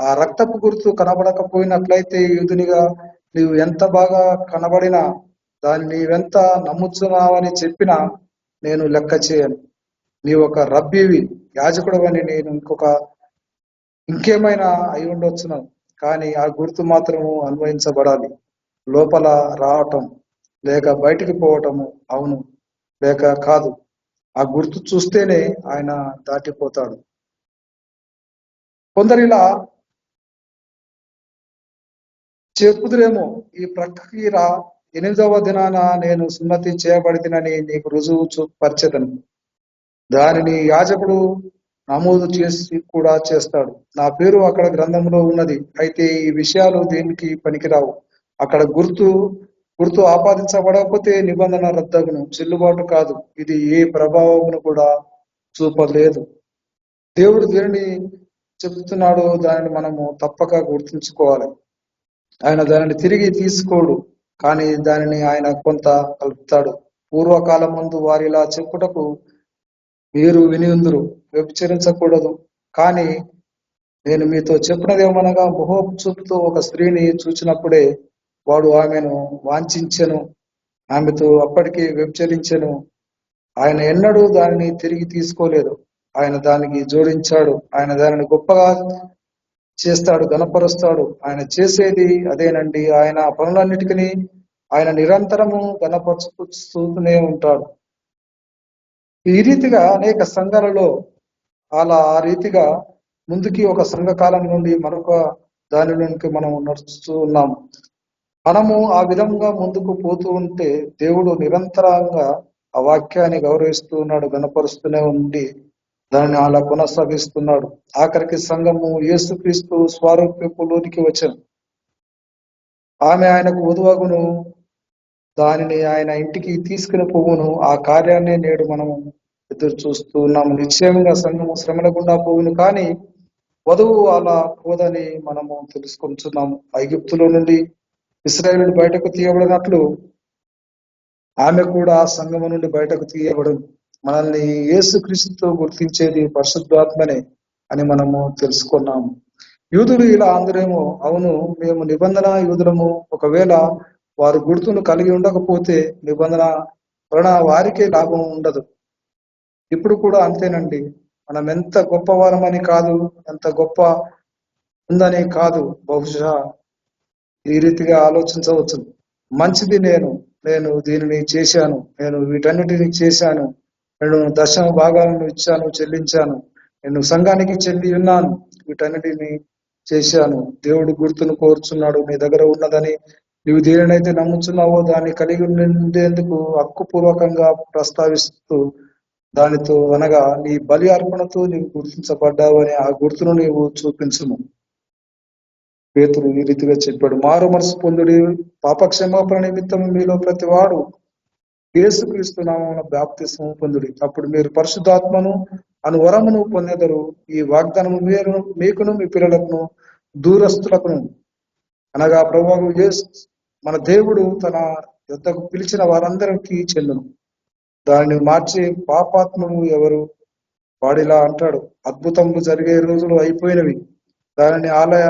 ఆ రక్తపు గుర్తు కనబడకపోయినట్లయితే యూదునిగా నీవు ఎంత బాగా కనబడినా, దాన్ని నీవెంత నమ్ముచున్నావని చెప్పినా నేను లెక్క చేయను. నీవు ఒక రబ్బీవి, యాజకుడవని నేను ఇంకేమైనా అయి ఉండొచ్చును. కానీ ఆ గుర్తు మాత్రము అన్వయించబడాలి. లోపల రావటం లేక బయటికి పోవటము, అవును లేక కాదు. ఆ గుర్తు చూస్తేనే ఆయన దాటిపోతాడు. కొందరిలా చెప్పుదురేమో, ఈ ప్రక్రియ 8వ దినాన నేను సున్నతి చేయబడినని నీకు రుజువు పరిచెదను. దానిని యాజకుడు నమోదు చేసి కూడా చేస్తాడు. నా పేరు అక్కడ గ్రంథంలో ఉన్నది. అయితే ఈ విషయాలు దేనికి పనికిరావు. అక్కడ గుర్తు ఆపాదించబడకపోతే నిబంధన రద్దగును, చెల్లుబాటు కాదు. ఇది ఏ ప్రభావమును కూడా చూపలేదు. దేవుడు దేనిని చెబుతున్నాడో దానిని మనము తప్పక గుర్తుంచుకోవాలి. ఆయన దానిని తిరిగి తీసుకోడు, కానీ దానిని ఆయన కొంత కలుపుతాడు. పూర్వకాలం ముందు వారిలా చెప్పుటకు మీరు వినియుందురు, వ్యభిచరించకూడదు, కానీ నేను మీతో చెప్పినదేమనగా మొహోపు చూపుతో ఒక స్త్రీని చూచినప్పుడే వాడు ఆమెను వాంఛించెను, ఆమెతో అప్పటికి వ్యభిచరించెను. ఆయన ఎన్నడూ దానిని తిరిగి తీసుకోలేదు. ఆయన దానికి జోడించాడు. ఆయన దానిని గొప్పగా చేస్తాడు, గణపరుస్తాడు. ఆయన చేసేది అదేనండి. ఆయన పనులన్నిటికీ ఆయన నిరంతరము గణపరుస్తూనే ఉంటాడు. ఈ రీతిగా అనేక సంఘాలలో ఆ రీతిగా ముందుకి ఒక సంఘకాలం నుండి మరొక దానిలోనికి మనం నడుస్తూ ఉన్నాము. మనము ఆ విధంగా ముందుకు పోతూ ఉంటే దేవుడు నిరంతరంగా ఆ వాక్యాన్ని గౌరవిస్తూ ఉన్నాడు, గణపరుస్తూనే ఉండి దాన్ని అలా కొనసాగిస్తున్నాడు. ఆఖరికి సంఘము యేసుక్రీస్తు స్వారూప్యపులోనికి వచ్చాను. ఆమె ఆయనకు వధువగును, దానిని ఆయన ఇంటికి తీసుకుని పోవును. ఆ కార్యాన్ని నేడు మనము ఎదురు చూస్తూ ఉన్నాము. నిశ్చయంగా సంఘము శ్రమల గుండా పోవును, కానీ వధువు అలా పోదని మనము తెలుసుకుంటున్నాము. ఐగుప్తులో నుండి ఇశ్రాయేలు బయటకు తీయబడినట్లు ఆమె కూడా ఆ సంఘము నుండి బయటకు తీయబడను. మనల్ని యేసుక్రీస్తుతో గుర్తించేది పరిశుద్ధాత్మనే అని మనము తెలుసుకున్నాము. యూదులు ఇలా అందరేమో, అవును మేము నిబంధన యూదులము, ఒకవేళ వారు గుర్తును కలిగి ఉండకపోతే నిబంధన వలన వారికే లాభం ఉండదు. ఇప్పుడు కూడా అంతేనండి. మనం ఎంత గొప్పవారమని కాదు, ఎంత గొప్ప ఉందని కాదు, బహుశా ఈ రీతిగా ఆలోచించవచ్చు. మంచిది, నేను దీనిని చేశాను, నేను వీటన్నిటిని చేశాను, నేను దశమ భాగాలను ఇచ్చాను, చెల్లించాను, నేను సంఘానికి చెల్లి ఉన్నాను, వీటన్నిటిని చేశాను. దేవుడు గుర్తును కోరుచున్నాడు. నీ దగ్గర ఉన్నదని నీవు దేనినైతే నమ్ముచున్నావో దాన్ని కలిగి ఉండేందుకు హక్కుపూర్వకంగా ప్రస్తావిస్తూ దానితో అనగా నీ బలి అర్పణతో నీవు గుర్తించబడ్డావు అని ఆ గుర్తును నీవు చూపించుము. పేతురు ఈ రీతిగా చెప్పాడు, మారు మనసు పొందుడి, పాపక్షమాపణ నిమిత్తం మీలో ప్రతి వాడు యేసుక్రీస్తు నామమున బాప్తిస్మము పొందుడి, అప్పుడు మీరు పరిశుద్ధాత్మను అను వరమును పొందెదరు. ఈ వాగ్దానము మీకును మీ పిల్లలకును దూరస్తులకును అనగా ప్రభువు మన దేవుడు తన యొద్దకు పిలిచిన వారందరికీ చెందును. దానిని మార్చి పాపాత్ముడు ఎవరు? వాడిలా అంటాడు, అద్భుతములు జరిగే రోజులు అయిపోయినవి, దానిని ఆలయ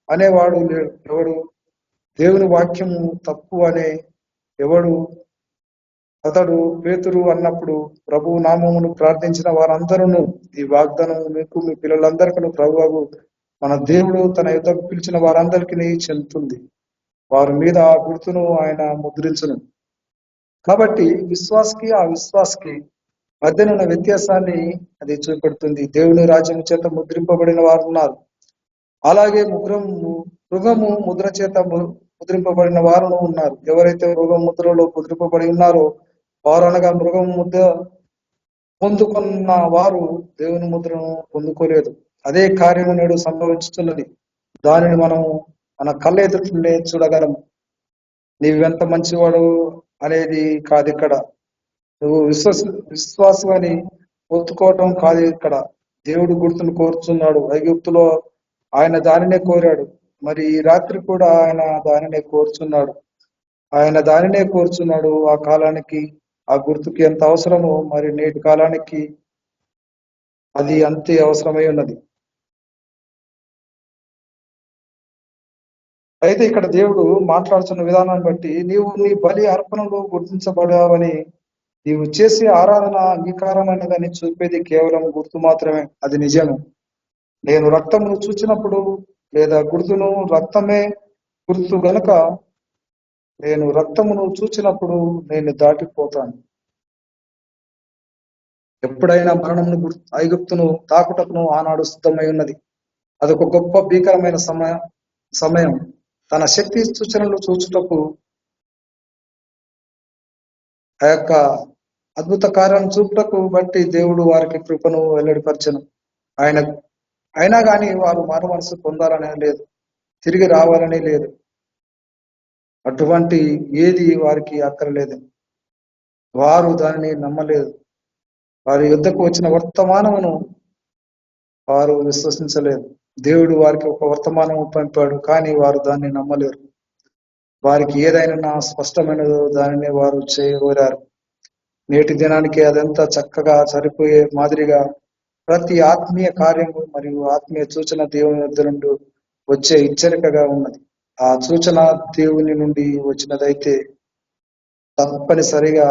అనేవాడు ఎవడు? దేవుని వాక్యము తప్పు అనే ఎవడు? అతడు పేతురు అన్నప్పుడు ప్రభు నామమును ప్రార్థించిన వారందరూ ఈ వాగ్దానం మీకు మీ పిల్లలందరికీ ప్రభువు మన దేవుడు తన యుద్ధకు పిలిచిన వారందరికీ చెందుతుంది. వారి మీద ఆ గుర్తును ఆయన ముద్రించును. కాబట్టి విశ్వాసకి ఆ విశ్వాసకి మధ్యనున్న వ్యత్యాసాన్ని అది చూపెడుతుంది. దేవుని రాజ్యం చేత ముద్రింపబడిన వారు ఉన్నారు, అలాగే మృగము ముద్ర చేత ముద్రింపబడిన వారు ఉన్నారు. ఎవరైతే మృగం ముద్రలో ముద్రింపబడి ఉన్నారో వారు అనగా మృగం ముద్ర పొందుకున్న వారు దేవుని ముద్రను పొందుకోలేదు. అదే కార్యము నేడు సంభవించుతున్నది. దానిని మనము మన కళ్ళ ఎదుటినే చూడగలము. నీవెంత మంచివాడు అనేది కాదు ఇక్కడ, నువ్వు విశ్వాసం అని ఒత్తుకోవటం కాదు ఇక్కడ. దేవుడు గుర్తును కోరుచున్నాడు. ఐగుప్తులో ఆయన దానినే కోరాడు, మరి ఈ రాత్రి కూడా ఆయన దానినే కోరుచున్నాడు. ఆ కాలానికి ఆ గుర్తుకి ఎంత అవసరమో మరి నేటి కాలానికి అది అంతే అవసరమై ఉన్నది. అయితే ఇక్కడ దేవుడు మాట్లాడుతున్న విధానాన్ని బట్టి నీవు నీ బలి అర్పణలో గుర్తించబడావని, నీవు చేసే ఆరాధన అంగీకారమైనదని చూపేది కేవలం గుర్తు మాత్రమే. అది నిజము. నేను రక్తమును చూచినప్పుడు లేదా గుర్తును రక్తమే గుర్తు గనుక నేను రక్తమును చూచినప్పుడు నేను దాటిపోతాను. ఎప్పుడైనా మరణమును ఐగుప్తును తాకుటకును ఆనాడు సిద్ధమై ఉన్నది. అదొక గొప్ప భీకరమైన సమయం. తన శక్తి సూచనలు చూచుటకు ఆ యొక్క అద్భుత కార్యాలను చూపుటకు బట్టి దేవుడు వారికి కృపను వెల్లడిపరచను. అయినా కానీ వారు మారు మనసు పొందాలనే లేదు, తిరిగి రావాలని లేదు. అటువంటి ఏది వారికి అక్కర్లేదు. వారు దానిని నమ్మలేదు. వారి యుద్ధకు వచ్చిన వర్తమానమును వారు విశ్వసించలేదు. దేవుడు వారికి ఒక వర్తమానం పంపాడు, కానీ వారు దాన్ని నమ్మలేరు. వారికి ఏదైనా స్పష్టమైనదో దానిని వారు చేయగోరారు. నేటి దినానికి అదంతా చక్కగా సరిపోయే మాదిరిగా ప్రతి ఆత్మీయ కార్యము మరియు ఆత్మీయ సూచన దేవుని వద్ద నుండి వచ్చే హెచ్చరికగా ఉన్నది. ఆ సూచన దేవుని నుండి వచ్చినదైతే తప్పనిసరిగా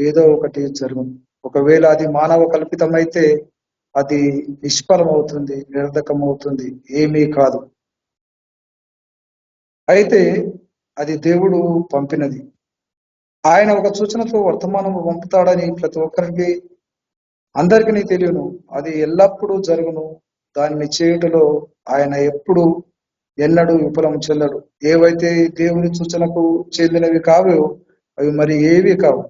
ఏదో ఒకటి జరుగును. ఒకవేళ అది మానవ కల్పితమైతే అది నిష్ఫలమవుతుంది, నిరర్ధకమవుతుంది, ఏమీ కాదు. అయితే అది దేవుడు పంపినది. ఆయన ఒక సూచనతో వర్తమానము పంపుతాడని ప్రతి ఒక్కరికి అందరికీ తెలియను. అది ఎల్లప్పుడూ జరుగును. దానిని చేయుటలో ఆయన ఎన్నడూ విఫలం చెందడు. ఏవైతే దేవుని సూచనకు చెందినవి కావో అవి మరి ఏవి కావు.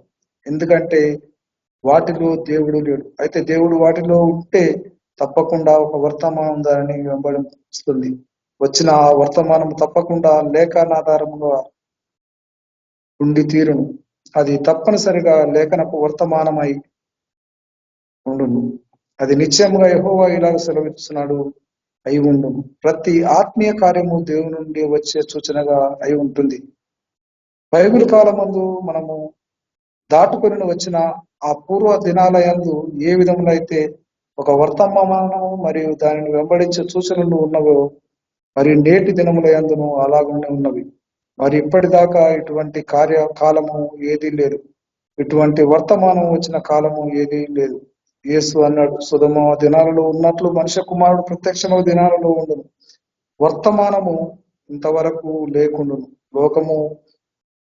ఎందుకంటే వాటిలో దేవుడు లేడు. అయితే దేవుడు వాటిలో ఉంటే తప్పకుండా ఒక వర్తమానం దానిని వెంబడిస్తుంది. వచ్చిన ఆ వర్తమానం తప్పకుండా లేఖనాధారముగా ఉండి తీరును. అది తప్పనిసరిగా లేఖనపు వర్తమానమై ఉండును. అది నిశ్చయముగా యెహోవా ఇలాగ సెలవిస్తున్నాడు, అయి ఉండును. ప్రతి ఆత్మీయ కార్యము దేవుని నుండి వచ్చే సూచనగా అయి ఉంటుంది. బైబిల్ కాలమందు మనము దాటుకొని వచ్చిన ఆ పూర్వ దినాలయందు ఏ విధంగా అయితే ఒక వర్తమానము మరియు దానిని వెంబడించే సూచనలు ఉన్నవో మరి నేటి దినముల యందును అలాగనే ఉన్నవి. మరి ఇప్పటిదాకా ఇటువంటి కాలము ఏదీ లేదు. ఇటువంటి వర్తమానం వచ్చిన కాలము ఏదీ లేదు. యేసు అన్నాడు, సొదొమ దినాలలో ఉన్నట్లు మనుష్య కుమారుడు ప్రత్యక్షమైన దినాలలో ఉండును. వర్తమానము ఇంతవరకు లేకుండును. లోకము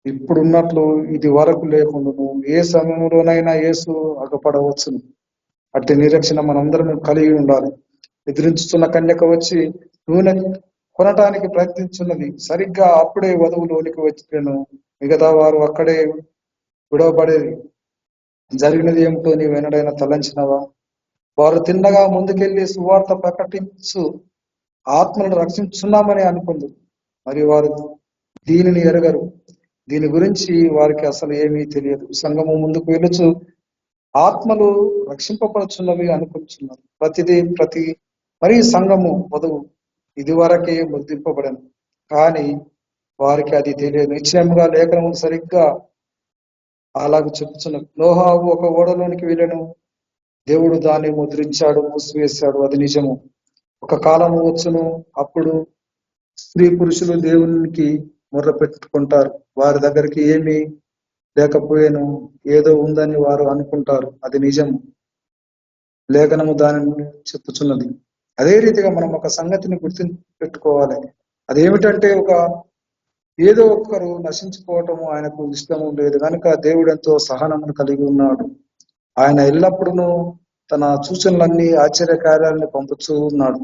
ఇప్పుడున్నట్లు ఇది వరకు లేకుండును. ఏ సమయంలోనైనా యేసు అగపడవచ్చును. అట్టి నిరీక్షణ మనందరం కలిగి ఉండాలి. ఎదిరించుతున్న కన్యక వచ్చి నూనె కొనటానికి ప్రయత్నించున్నది. సరిగ్గా అప్పుడే వధువు లోనికి వచ్చిను. మిగతా వారు అక్కడే విడవబడేది. జరిగినది ఏమిటో నీ వెనడైనా తలంచినవా? వారు తిన్నగా ముందుకెళ్లి సువార్త ప్రకటించు ఆత్మలను రక్షించున్నామని అనుకుంది. మరి వారు దీనిని ఎరగరు. దీని గురించి వారికి అసలు ఏమీ తెలియదు. సంఘము ముందుకు వెళ్ళుచు ఆత్మలు రక్షింపబడుచున్నవి అనుకుంటున్నారు. మరి సంఘము వధువు ఇది వరకే ముద్రింపబడను, కానీ వారికి అది తెలియదు. నిశ్చయముగా లేఖనము సరిగ్గా అలాగ చెప్తున్నారు. నోహావు ఒక ఓడలోనికి వెళ్ళను, దేవుడు దాన్ని ముద్రించాడు, మూసివేశాడు. అది నిజము. ఒక కాలము వచ్చును, అప్పుడు స్త్రీ పురుషులు దేవునికి మొర్ర పెట్టుకుంటారు. వారి దగ్గరికి ఏమీ లేకపోయేను, ఏదో ఉందని వారు అనుకుంటారు. అది నిజము. లేఖనము దానిని చెప్పుచున్నది. అదే రీతిగా మనం ఒక సంగతిని గుర్తు పెట్టుకోవాలి. అదేమిటంటే ఏదో ఒక్కరు నశించుకోవటము ఆయనకు ఇష్టము లేదు కనుక దేవుడు ఎంతో సహనమును కలిగి ఉన్నాడు. ఆయన ఎల్లప్పుడూ తన సూచనలన్నీ ఆశ్చర్యకార్యాలను పంపుతూ ఉన్నాడు.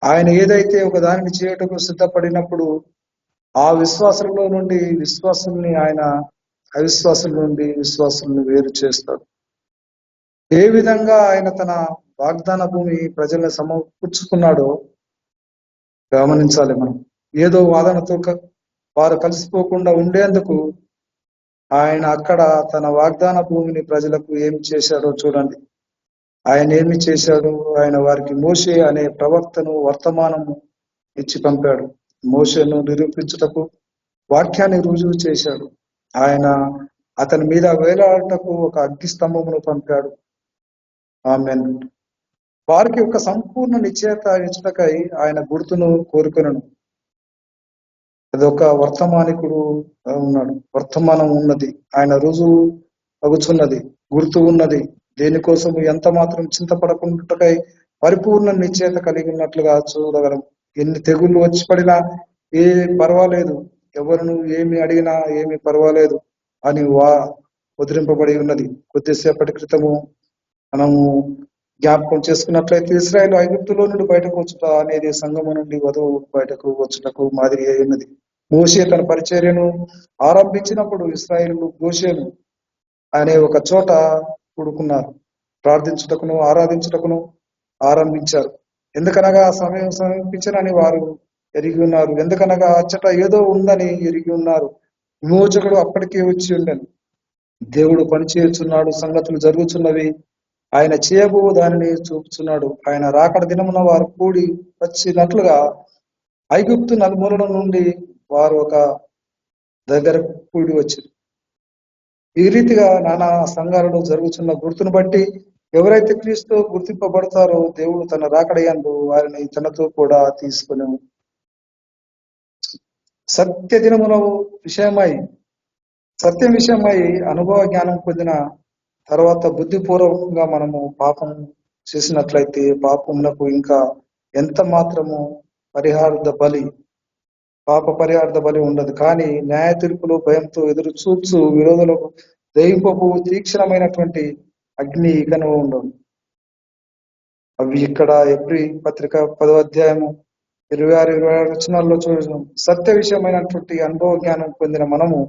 ఆయన ఏదైతే ఒక దానిని చేయటకు సిద్ధపడినప్పుడు ఆ విశ్వాసంలో నుండి విశ్వాసుల్ని ఆయన అవిశ్వాసుల నుండి విశ్వాసుల్ని వేరు చేస్తాడు. ఏ విధంగా ఆయన తన వాగ్దాన భూమి ప్రజల్ని సమకూర్చుకున్నాడో గమనించాలి మనం. ఏదో వాదనతో వారు కలిసిపోకుండా ఉండేందుకు ఆయన అక్కడ తన వాగ్దాన భూమిని ప్రజలకు ఏమి చేశాడో చూడండి. ఆయన ఏమి చేశాడు? ఆయన వారికి మోషే అనే ప్రవక్తను వర్తమానము ఇచ్చి పంపాడు. మోషేను నిరూపించుటకు వాక్యాన్ని రుజువు చేశాడు. ఆయన అతని మీద వేలాడటకు ఒక అగ్ని స్తంభమును పంపాడు. ఆమేన్. వారికి ఒక సంపూర్ణ నిశ్చయత ఇచ్చుటకై ఆయన గుర్తును కోరుకొనను. అదొక వర్తమానికుడు ఉన్నాడు. వర్తమానం ఉన్నది, ఆయన రుజువు అగుచున్నది, గుర్తు ఉన్నది. దేనికోసము ఎంత మాత్రం చింతపడకుండాకై పరిపూర్ణ నిశ్చయత కలిగి ఉన్నట్లుగా చూడగలం. ఎన్ని తెగుళ్ళు వచ్చి పడినా ఏ పర్వాలేదు, ఎవరును ఏమి అడిగినా ఏమి పర్వాలేదు అని ముద్రింపబడి ఉన్నది. కొద్దిసేపటి క్రితము మనము జ్ఞాపకం చేసుకున్నట్లయితే ఇశ్రాయేలు ఐగుప్తులో నుండి బయటకు వచ్చుట అనేది సంఘము నుండి వధువు బయటకు వచ్చుటకు మాదిరి అయినది. మోషే తన పరిచర్యను ఆరంభించినప్పుడు ఇశ్రాయేలు గోషేను అనే ఒక చోట కూడుకున్నారు. ప్రార్థించుటకును ఆరాధించుటకును ఆరంభించారు. ఎందుకనగా సమయం సమీపించనని వారు ఎరిగి ఉన్నారు. ఎందుకనగా అచ్చట ఏదో ఉందని ఎరిగి ఉన్నారు. విమోచకుడు అప్పటికే వచ్చి ఉండను. దేవుడు పనిచేస్తున్నాడు, సంగతులు జరుగుతున్నవి, ఆయన చేయబో దానిని చూపుతున్నాడు. ఆయన రాకడ దినమున వారు కూడి వచ్చినట్లుగా ఐగుప్తు నలుమూలల నుండి వారు ఒక దగ్గర కూడి వచ్చారు. ఈ రీతిగా నానా సంఘాలలో జరుగుతున్న గుర్తును బట్టి ఎవరైతే క్రీస్తు గుర్తింపబడతారో దేవుడు తన రాకడయందు వారిని తనతో కూడా తీసుకుని సత్య దినముల విషయమై సత్యం విషయమై అనుభవ జ్ఞానం పొందిన తర్వాత బుద్ధిపూర్వకంగా మనము పాపం చేసినట్లయితే పాపమునకు ఇంకా ఎంత మాత్రము పాప పరిహార్థ బలి ఉండదు. కానీ న్యాయ తీర్పులు భయంతో ఎదురు చూచు విరోధులకు దైవపు తీక్షణమైనటువంటి అగ్ని ఇకను ఉండదు. అవి ఇక్కడ ఎబ్రి పత్రిక 10వ అధ్యాయము 26-27 వచనాల్లో చూడడం. సత్య విషయమైనటువంటి అనుభవ జ్ఞానం పొందిన మనము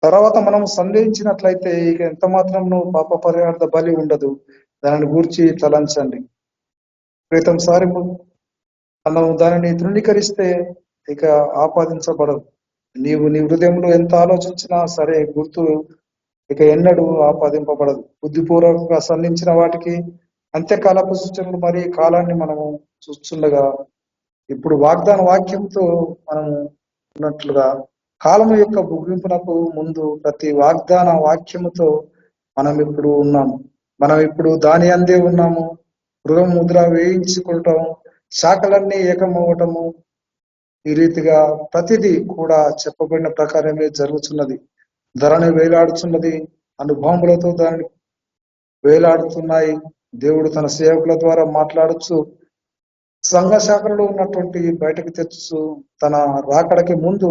తర్వాత మనం సందేహించినట్లయితే ఇక ఎంత మాత్రం పాప పరిహార్థ బలి ఉండదు. దానిని గూర్చి తలంచండి. క్రితంసారి మనం దానిని తృణీకరిస్తే ఇక ఆపాదించబడదు. నీవు నీ హృదయంలో ఎంత ఆలోచించినా సరే గుర్తు ఇక ఎన్నడూ ఆపాదింపబడదు. బుద్ధిపూర్వకంగా సంధించిన వాటికి అంత్యకాలపు సూచనలు మరి కాలాన్ని మనము చూస్తుండగా ఇప్పుడు వాగ్దాన వాక్యంతో మనము ఉన్నట్లుగా కాలము యొక్క ముగింపునకు ముందు ప్రతి వాగ్దాన వాక్యముతో మనం ఇప్పుడు ఉన్నాము. మనం ఇప్పుడు దాని అందే ఉన్నాము. గృహ ముద్ర వేయించుకోవటం, శాఖలన్నీ ఏకమవ్వటము, ఈ రీతిగా ప్రతిదీ కూడా చెప్పబడిన ప్రకారమే జరుగుతున్నది. ధరని వేలాడుతున్నది, అనుభవములతో దాన్ని వేలాడుతున్నాయి. దేవుడు తన సేవకుల ద్వారా మాట్లాడుచు సంఘ శాఖలలో ఉన్నటువంటి బయటకు తెచ్చు తన రాకడకి ముందు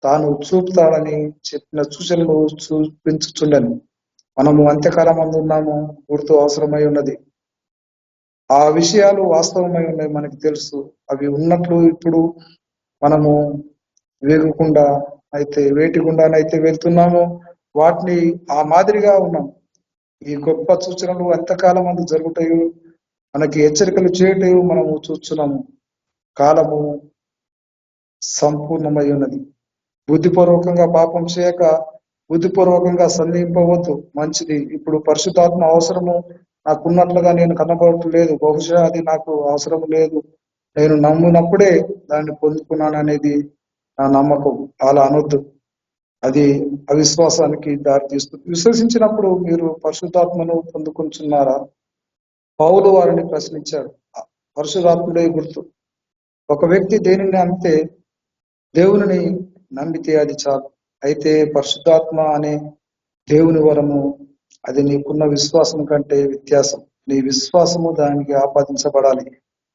తాను చూపుతాడని చెప్పిన సూచనలు చూపించుచుండని మనము అంత్యకాలం మందు ఉన్నాము. గుర్తు అవసరమై ఉన్నది. ఆ విషయాలు వాస్తవమై ఉన్నాయి, మనకి తెలుసు. అవి ఉన్నట్లు ఇప్పుడు మనము వేటి గుండానైతే వెళ్తున్నామో వాటిని ఆ మాదిరిగా ఉన్నాం. ఈ గొప్ప సూచనలు ఎంతకాలం మంది జరుగుతాయో మనకి హెచ్చరికలు చేయటం మనము చూస్తున్నాము. కాలము సంపూర్ణమై ఉన్నది. బుద్ధిపూర్వకంగా పాపం చేయక బుద్ధిపూర్వకంగా సంధింపవద్దు, మంచిది. ఇప్పుడు పరిశుద్ధాత్మ అవసరము నాకున్నట్లుగా నేను కనబడట్లేదు. బహుశా అది నాకు అవసరం లేదు, నేను నమ్మినప్పుడే దాన్ని పొందుకున్నాను అనేది నా నమ్మకం. అలా అనొద్దు, అది అవిశ్వాసానికి దారితీస్తుంది. విశ్వసించినప్పుడు మీరు పరిశుద్ధాత్మను పొందుకుంటున్నారా? పౌలు వారిని ప్రశ్నించాడు. పరిశుద్ధాత్ముడే గుర్తు. ఒక వ్యక్తి దేనిని అంతే దేవుని నమ్మితే అది చాలు. అయితే పరిశుద్ధాత్మ అనే దేవుని వరము అది నీకున్న విశ్వాసం కంటే వ్యత్యాసం. నీ విశ్వాసము దానికి ఆపాదించబడాలి.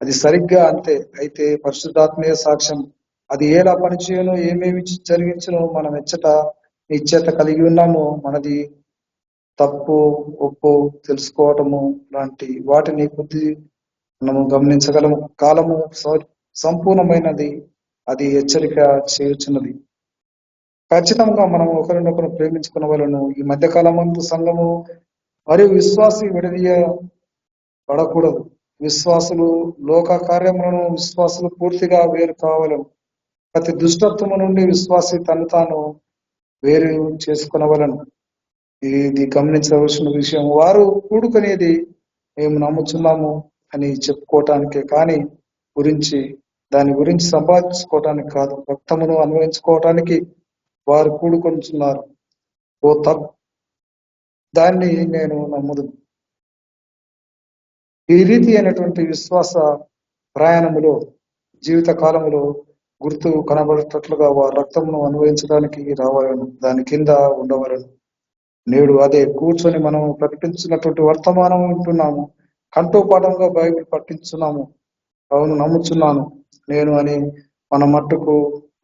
అది సరిగ్గా అంతే. అయితే పరిశుద్ధాత్మీయ సాక్ష్యం అది ఎలా పనిచేయను, ఏమేమి జరిగించను, మనం నిశ్చత కలిగి ఉన్నామో మనది తప్పు ఒప్పు తెలుసుకోవటము లాంటి వాటిని బుద్ధి మనము గమనించగలము. కాలము సంపూర్ణమైనది, అది హెచ్చరిక చేయుచున్నది. ఖచ్చితంగా మనం ఒకరినొకరు ప్రేమించుకున్న వాళ్ళను. ఈ మధ్యకాలం ముందు సంఘము మరియు విశ్వాసి విడదీయబడకూడదు. విశ్వాసులు లోక కార్యములను విశ్వాసులు పూర్తిగా వేరు కావాలను. ప్రతి దుష్టత్వము నుండి విశ్వాసి తను తాను వేరు చేసుకునవలను. ఇది గమనించవలసిన విషయం. వారు కూడుకునేది మేము నమ్ముచున్నాము అని చెప్పుకోవటానికే కానీ దాని గురించి సంపాదించుకోవటానికి కాదు. రక్తమును అన్వయించుకోవటానికి వారు కూడుకొంటున్నారు. దాన్ని నేను నమ్ముదు. ఈ రీతి అయినటువంటి విశ్వాస ప్రయాణములో జీవిత కాలములో గుర్తు కనబడేటట్లుగా వారు రక్తమును అన్వయించడానికి రావాలను, దాని కింద ఉండవలను. నేడు అదే కూర్చొని మనం ప్రకటించినటువంటి వర్తమానం వింటున్నాము. కంఠోపాఠంగా బైబిల్ పఠించున్నాము. అవును, నమ్ముచున్నాను నేను అని మన మట్టుకు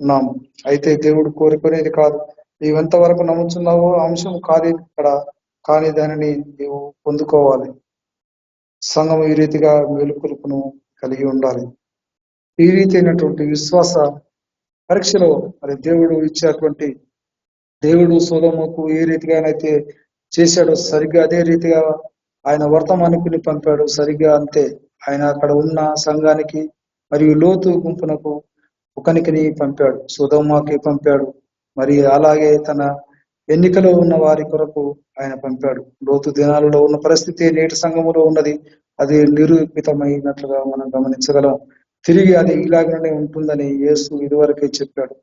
ఉన్నాము. అయితే దేవుడు కోరుకునేది కాదు. నీవెంతవరకు నమ్ముచున్నావో అంశం కాదు ఇక్కడ, కానీ దానిని నీవు పొందుకోవాలి. సంఘం ఈ రీతిగా మేలుకొలుపును కలిగి ఉండాలి. ఈ రీతి అయినటువంటి విశ్వాస పరీక్షలో మరి దేవుడు సొదొమకు ఏ రీతిగానైతే చేశాడో సరిగ్గా అదే రీతిగా ఆయన వర్తమానికుని పంపాడు. సరిగ్గా అంతే ఆయన అక్కడ ఉన్న సంఘానికి మరియు లోతు గుంపునకు ఒకనికిని పంపాడు, సొదొమకి పంపాడు. మరి అలాగే తన ఎన్నికలో ఉన్న వారి కొరకు ఆయన పంపాడు. లోతు దినాలలో ఉన్న పరిస్థితి నేటి సంఘములో ఉన్నది. అది నిరూపితమైనట్లుగా మనం గమనించగలం. తిరిగి అది ఇలాగనే ఉంటుందని యేసు ఇదివరకే చెప్పాడు.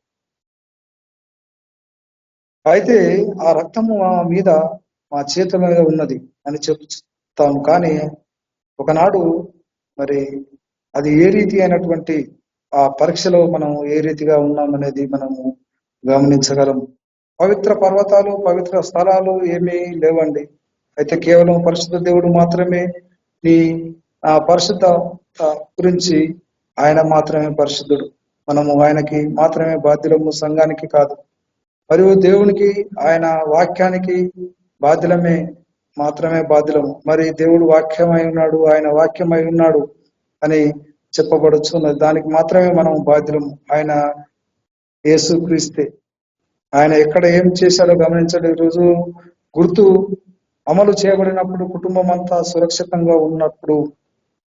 అయితే ఆ రక్తము మీద మా చేతుల మీద ఉన్నది అని చెప్తాము. కానీ ఒకనాడు మరి అది ఏ రీతి అయినటువంటి ఆ పరీక్షలో మనం ఏ రీతిగా ఉన్నామనేది మనము గమనించగలం. పవిత్ర పర్వతాలు, పవిత్ర స్థలాలు ఏమీ లేవండి. అయితే కేవలం పరిశుద్ధ దేవుడు మాత్రమే నీ పరిశుద్ధ గురించి ఆయన మాత్రమే పరిశుద్ధుడు. మనము ఆయనకి మాత్రమే బాధ్యులము, సంఘానికి కాదు. మరియు దేవునికి, ఆయన వాక్యానికి బాధ్యులమే, మాత్రమే బాధ్యులము. మరి దేవుడు వాక్యమై ఉన్నాడు, ఆయన వాక్యమై ఉన్నాడు అని చెప్పబడుచున్నది. దానికి మాత్రమే మనం బాధ్యులము. ఆయన యేసు క్రీస్తే. ఆయన ఎక్కడ ఏం చేశాడో గమనించండి. ఈరోజు గుర్తు అమలు చేయబడినప్పుడు కుటుంబం అంతా సురక్షితంగా ఉన్నప్పుడు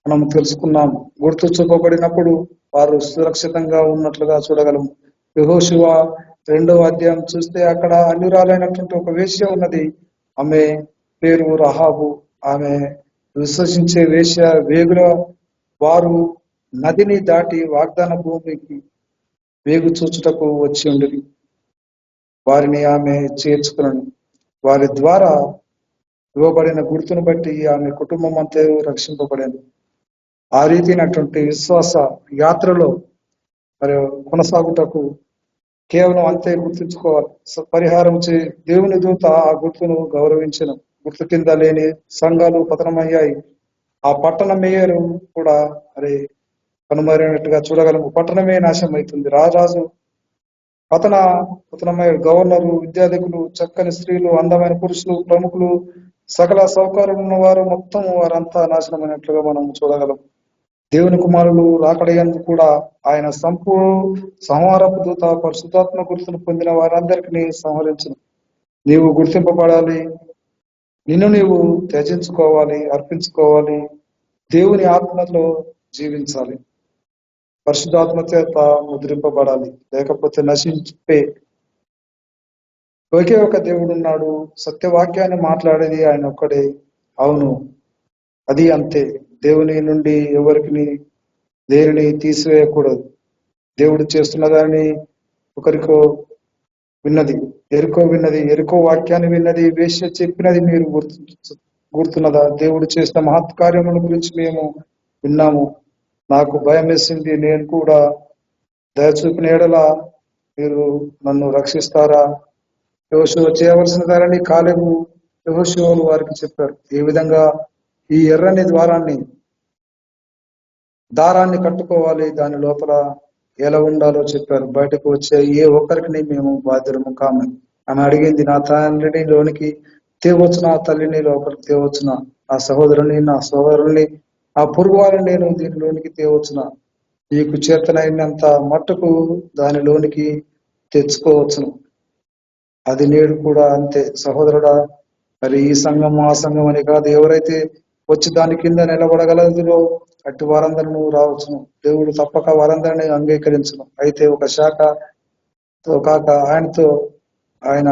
మనం తెలుసుకున్నాం. గుర్తు చూపబడినప్పుడు వారు సురక్షితంగా ఉన్నట్లుగా చూడగలము. యెహోషువ 2వ అధ్యాయం చూస్తే అక్కడ అన్యురాలైనటువంటి ఒక వేశ్య ఉన్నది. ఆమె పేరు రహాబు. ఆమె విశ్వసించే వేశ్య. వేగుల వారు నదిని దాటి వాగ్దాన భూమికి వేగు చూచుటకు వచ్చి ఉండేది. వారిని ఆమె చేర్చుకున్నాను. వారి ద్వారా ఇవ్వబడిన గుర్తును బట్టి ఆమె కుటుంబం అంతా రక్షింపబడింది. ఆ రీతినటువంటి విశ్వాస యాత్రలో మరి కొనసాగుటకు కేవలం అంతే గుర్తుంచుకోవాలి. పరిహారం దేవుని దూత ఆ గుర్తును గౌరవించిన. గుర్తు కింద లేని సంఘాలు పతనమయ్యాయి. ఆ పట్టణ మేయరు కూడా మరి కనుమరినట్టుగా చూడగలము. పట్టణమే నాశనం అవుతుంది. రాజు పతనమయ్యారు. గవర్నరు, విద్యార్థులు, చక్కని స్త్రీలు, అందమైన పురుషులు, ప్రముఖులు, సకల సౌకర్యం ఉన్నవారు మొత్తం వారంతా నాశనమైనట్లుగా మనం చూడగలం. దేవుని కుమారులు రాకడయందు కూడా ఆయన సంహారపు దూత పరిశుద్ధాత్మ గుర్తును పొందిన వారందరికీ సంహరించును. నీవు గుర్తింపబడాలి. నిన్ను నీవు త్యజించుకోవాలి, అర్పించుకోవాలి. దేవుని ఆత్మలో జీవించాలి. పరిశుద్ధాత్మ చేత ముద్రింపబడాలి. లేకపోతే నశించే ఒకే ఒక దేవుడు ఉన్నాడు. సత్యవాక్యాన్ని మాట్లాడేది ఆయన ఒక్కడే. అవును, అది అంతే. దేవుని నుండి ఎవరికి దేనిని తీసివేయకూడదు. దేవుడు చేస్తున్న దానిని ఒకరికో విన్నది, ఎరుకో వాక్యాన్ని విన్నది, వేశ్య చెప్పినది మీరు గుర్తున్నదా? దేవుడు చేసిన మహత్కార్యముల గురించి మేము విన్నాము. నాకు భయం వేసింది. నేను కూడా దయచూపిన ఎడల మీరు నన్ను రక్షిస్తారా? యెహోషువ చేయవలసిన దానిని కాలేబు, యెహోషువలు వారికి చెప్పారు. ఏ విధంగా ఈ ఎర్రని దారాన్ని కట్టుకోవాలి, దాని లోపల ఎలా ఉండాలో చెప్పారు. బయటకు వచ్చే ఏ ఒక్కరికి మేము బాధ్యులము కాము. ఆమె అడిగింది, నా తండ్రిని లోనికి తేవచ్చు, నా తల్లిని లోపలికి తేవచ్చున, నా సహోదరుని, నా సోదరుల్ని, ఆ పొరుగు వారిని నేను దీనిలోనికి తేవచ్చున. నీకు చేతనైనంత మట్టుకు దానిలోనికి తెచ్చుకోవచ్చును. అది నేడు కూడా అంతే. సహోదరుడా, మరి ఈ సంఘం ఆ సంఘం అని కాదు. ఎవరైతే వచ్చి దాని కింద నిలబడగలదులో అట్టి వారందరిని రావచ్చును. దేవుడు తప్పక వారందరినీ అంగీకరించును. అయితే ఒక శాఖతో కాక ఆయన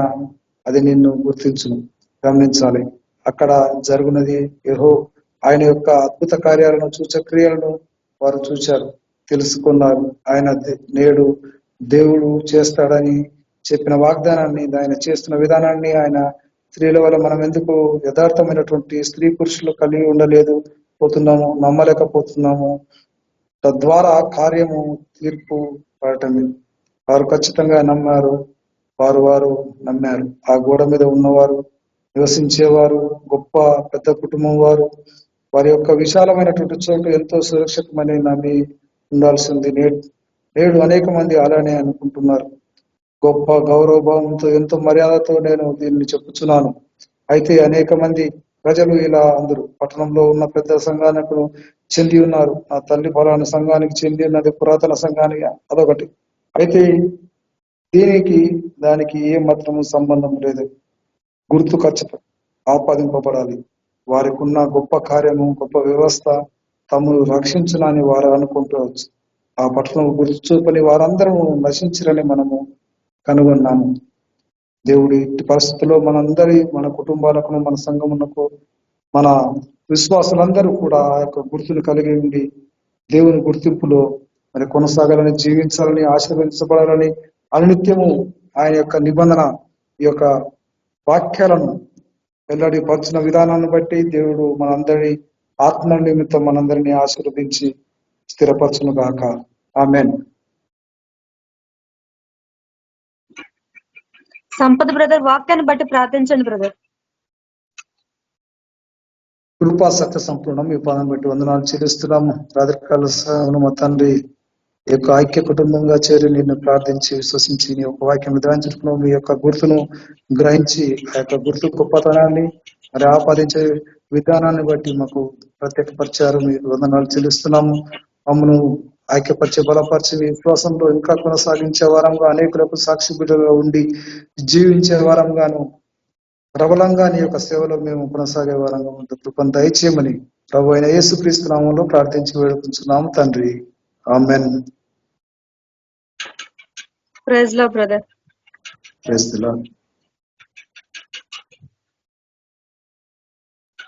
అది నిన్ను గుర్తించును. గమనించాలి. అక్కడ జరుగునది ఆయన యొక్క అద్భుత కార్యాలను, సూచక్రియలను వారు చూశారు, తెలుసుకున్నారు. ఆయన నేడు దేవుడు చేస్తాడని చెప్పిన వాగ్దానాన్ని, ఆయన చేస్తున్న విధానాన్ని, ఆయన స్త్రీల వల్ల మనం ఎందుకు యథార్థమైనటువంటి స్త్రీ పురుషులు కలిగి పోతున్నాము, నమ్మలేకపోతున్నాము. తద్వారా కార్యము తీర్పు పడటమే. వారు ఖచ్చితంగా నమ్మారు. వారు నమ్మారు. ఆ గోడ మీద ఉన్నవారు, నివసించేవారు, గొప్ప పెద్ద కుటుంబం వారు, వారి యొక్క విశాలమైనటువంటి చోటు ఎంతో సురక్షితమని నమ్మి ఉండాల్సింది. నేడు అనేక మంది అలానే అనుకుంటున్నారు. గొప్ప గౌరవభావంతో, ఎంతో మర్యాదతో నేను దీన్ని చెప్పుచున్నాను. అయితే అనేక మంది ప్రజలు ఇలా అందరూ పట్టణంలో ఉన్న పెద్ద సంఘానికి చెంది ఉన్నారు. నా తల్లి ఫలానా సంఘానికి చెంది ఉన్నది, పురాతన సంఘానికి అదొకటి. అయితే దానికి ఏ మాత్రము సంబంధం లేదు. గుర్తు ఖచ్చితం ఆపాదింపబడాలి. వారికి ఉన్న గొప్ప కార్యము, గొప్ప వ్యవస్థ తమను రక్షించునని వారు అనుకుంటవచ్చు. ఆ పట్టణం గుర్తు చూపని వారందరూ నశించరని మనము కనుగొన్నాము. దేవుడి ఇట్టి పరిస్థితుల్లో మన కుటుంబాలకు, మన సంఘమునకు, మన విశ్వాసులందరూ కూడా ఆ యొక్క గుర్తును కలిగి ఉండి దేవుని గుర్తింపులో మరి కొనసాగాలని, జీవించాలని, ఆశీర్వదించబడాలని, అనునిత్యము ఆయన యొక్క నిబంధన, ఈ యొక్క వాక్యాలను వెల్లడి పరిచిన విధానాన్ని బట్టి దేవుడు మనందరి ఆత్మ నిమిత్తం మనందరినీ ఆశీర్వదించి స్థిరపరచును గాక. ఆమేన్. సంపత్ బ్రదర్ వాక్యాన్ని బట్టి ప్రార్థించండి బ్రదర్. కృపా సత్య సంపూర్ణం ఈ పదం బట్టి వందనాలు చెల్లిస్తున్నాము. రాత్రికాల సమయంలో మా తండ్రి ఈ యొక్క ఐక్య కుటుంబంగా చేరి నిన్ను ప్రార్థించి విశ్వసించి నీ యొక్క వాక్యం గ్రహించుకున్నాం. మీ యొక్క గుర్తును గ్రహించి ఆ యొక్క గుర్తు గొప్పతనాన్ని మరి ఆపాదించే విధానాన్ని బట్టి మాకు ప్రత్యేకపరిచారు. మీకు వందనాలు చెల్లిస్తున్నాము. మమ్మను ఐక్యపరిచే బలపరిచి విశ్వాసంలో ఇంకా కొనసాగించే వారంగా అనేకులకు సాక్షి బిడ్డలుగా ఉండి జీవించే వారంగాను ప్రబలంగా నీ యొక్క సేవలో మేము కొనసాగే వారంగా ఉంటూ కృపను దయచేయమని ప్రభు అయిన యేసుక్రీస్తు నామంలో ప్రార్థించి వేడుకుంటున్నాము తండ్రి. ఆమేన్. ప్రైజ్ లో brother. Praise the lord.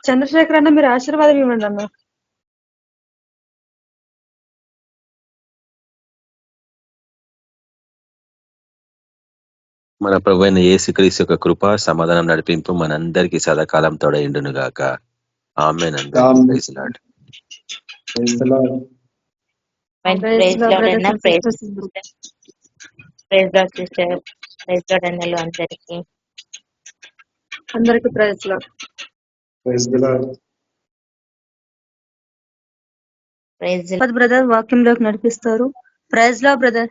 Chandrashekhar అన్న మీరు ఆశీర్వాదం ఇవ్వండి అన్న. మన ప్రభు అయిన యేసుక్రీస్తు యొక్క కృప సమాధానం నడిపింపు మనందరికీ సదాకాలం తోడైండును గాక. Amen. Amen. Praise the lord. Praise the lord. Praise lord అన్న, praise lord sister, praise lord అన్నలు అందరికీ. అందరికి praise lord. Praise the lord. Praise brother వాక్యంలోకి నడిపిస్తారు. ప్రైజ్ లో బ్రదర్.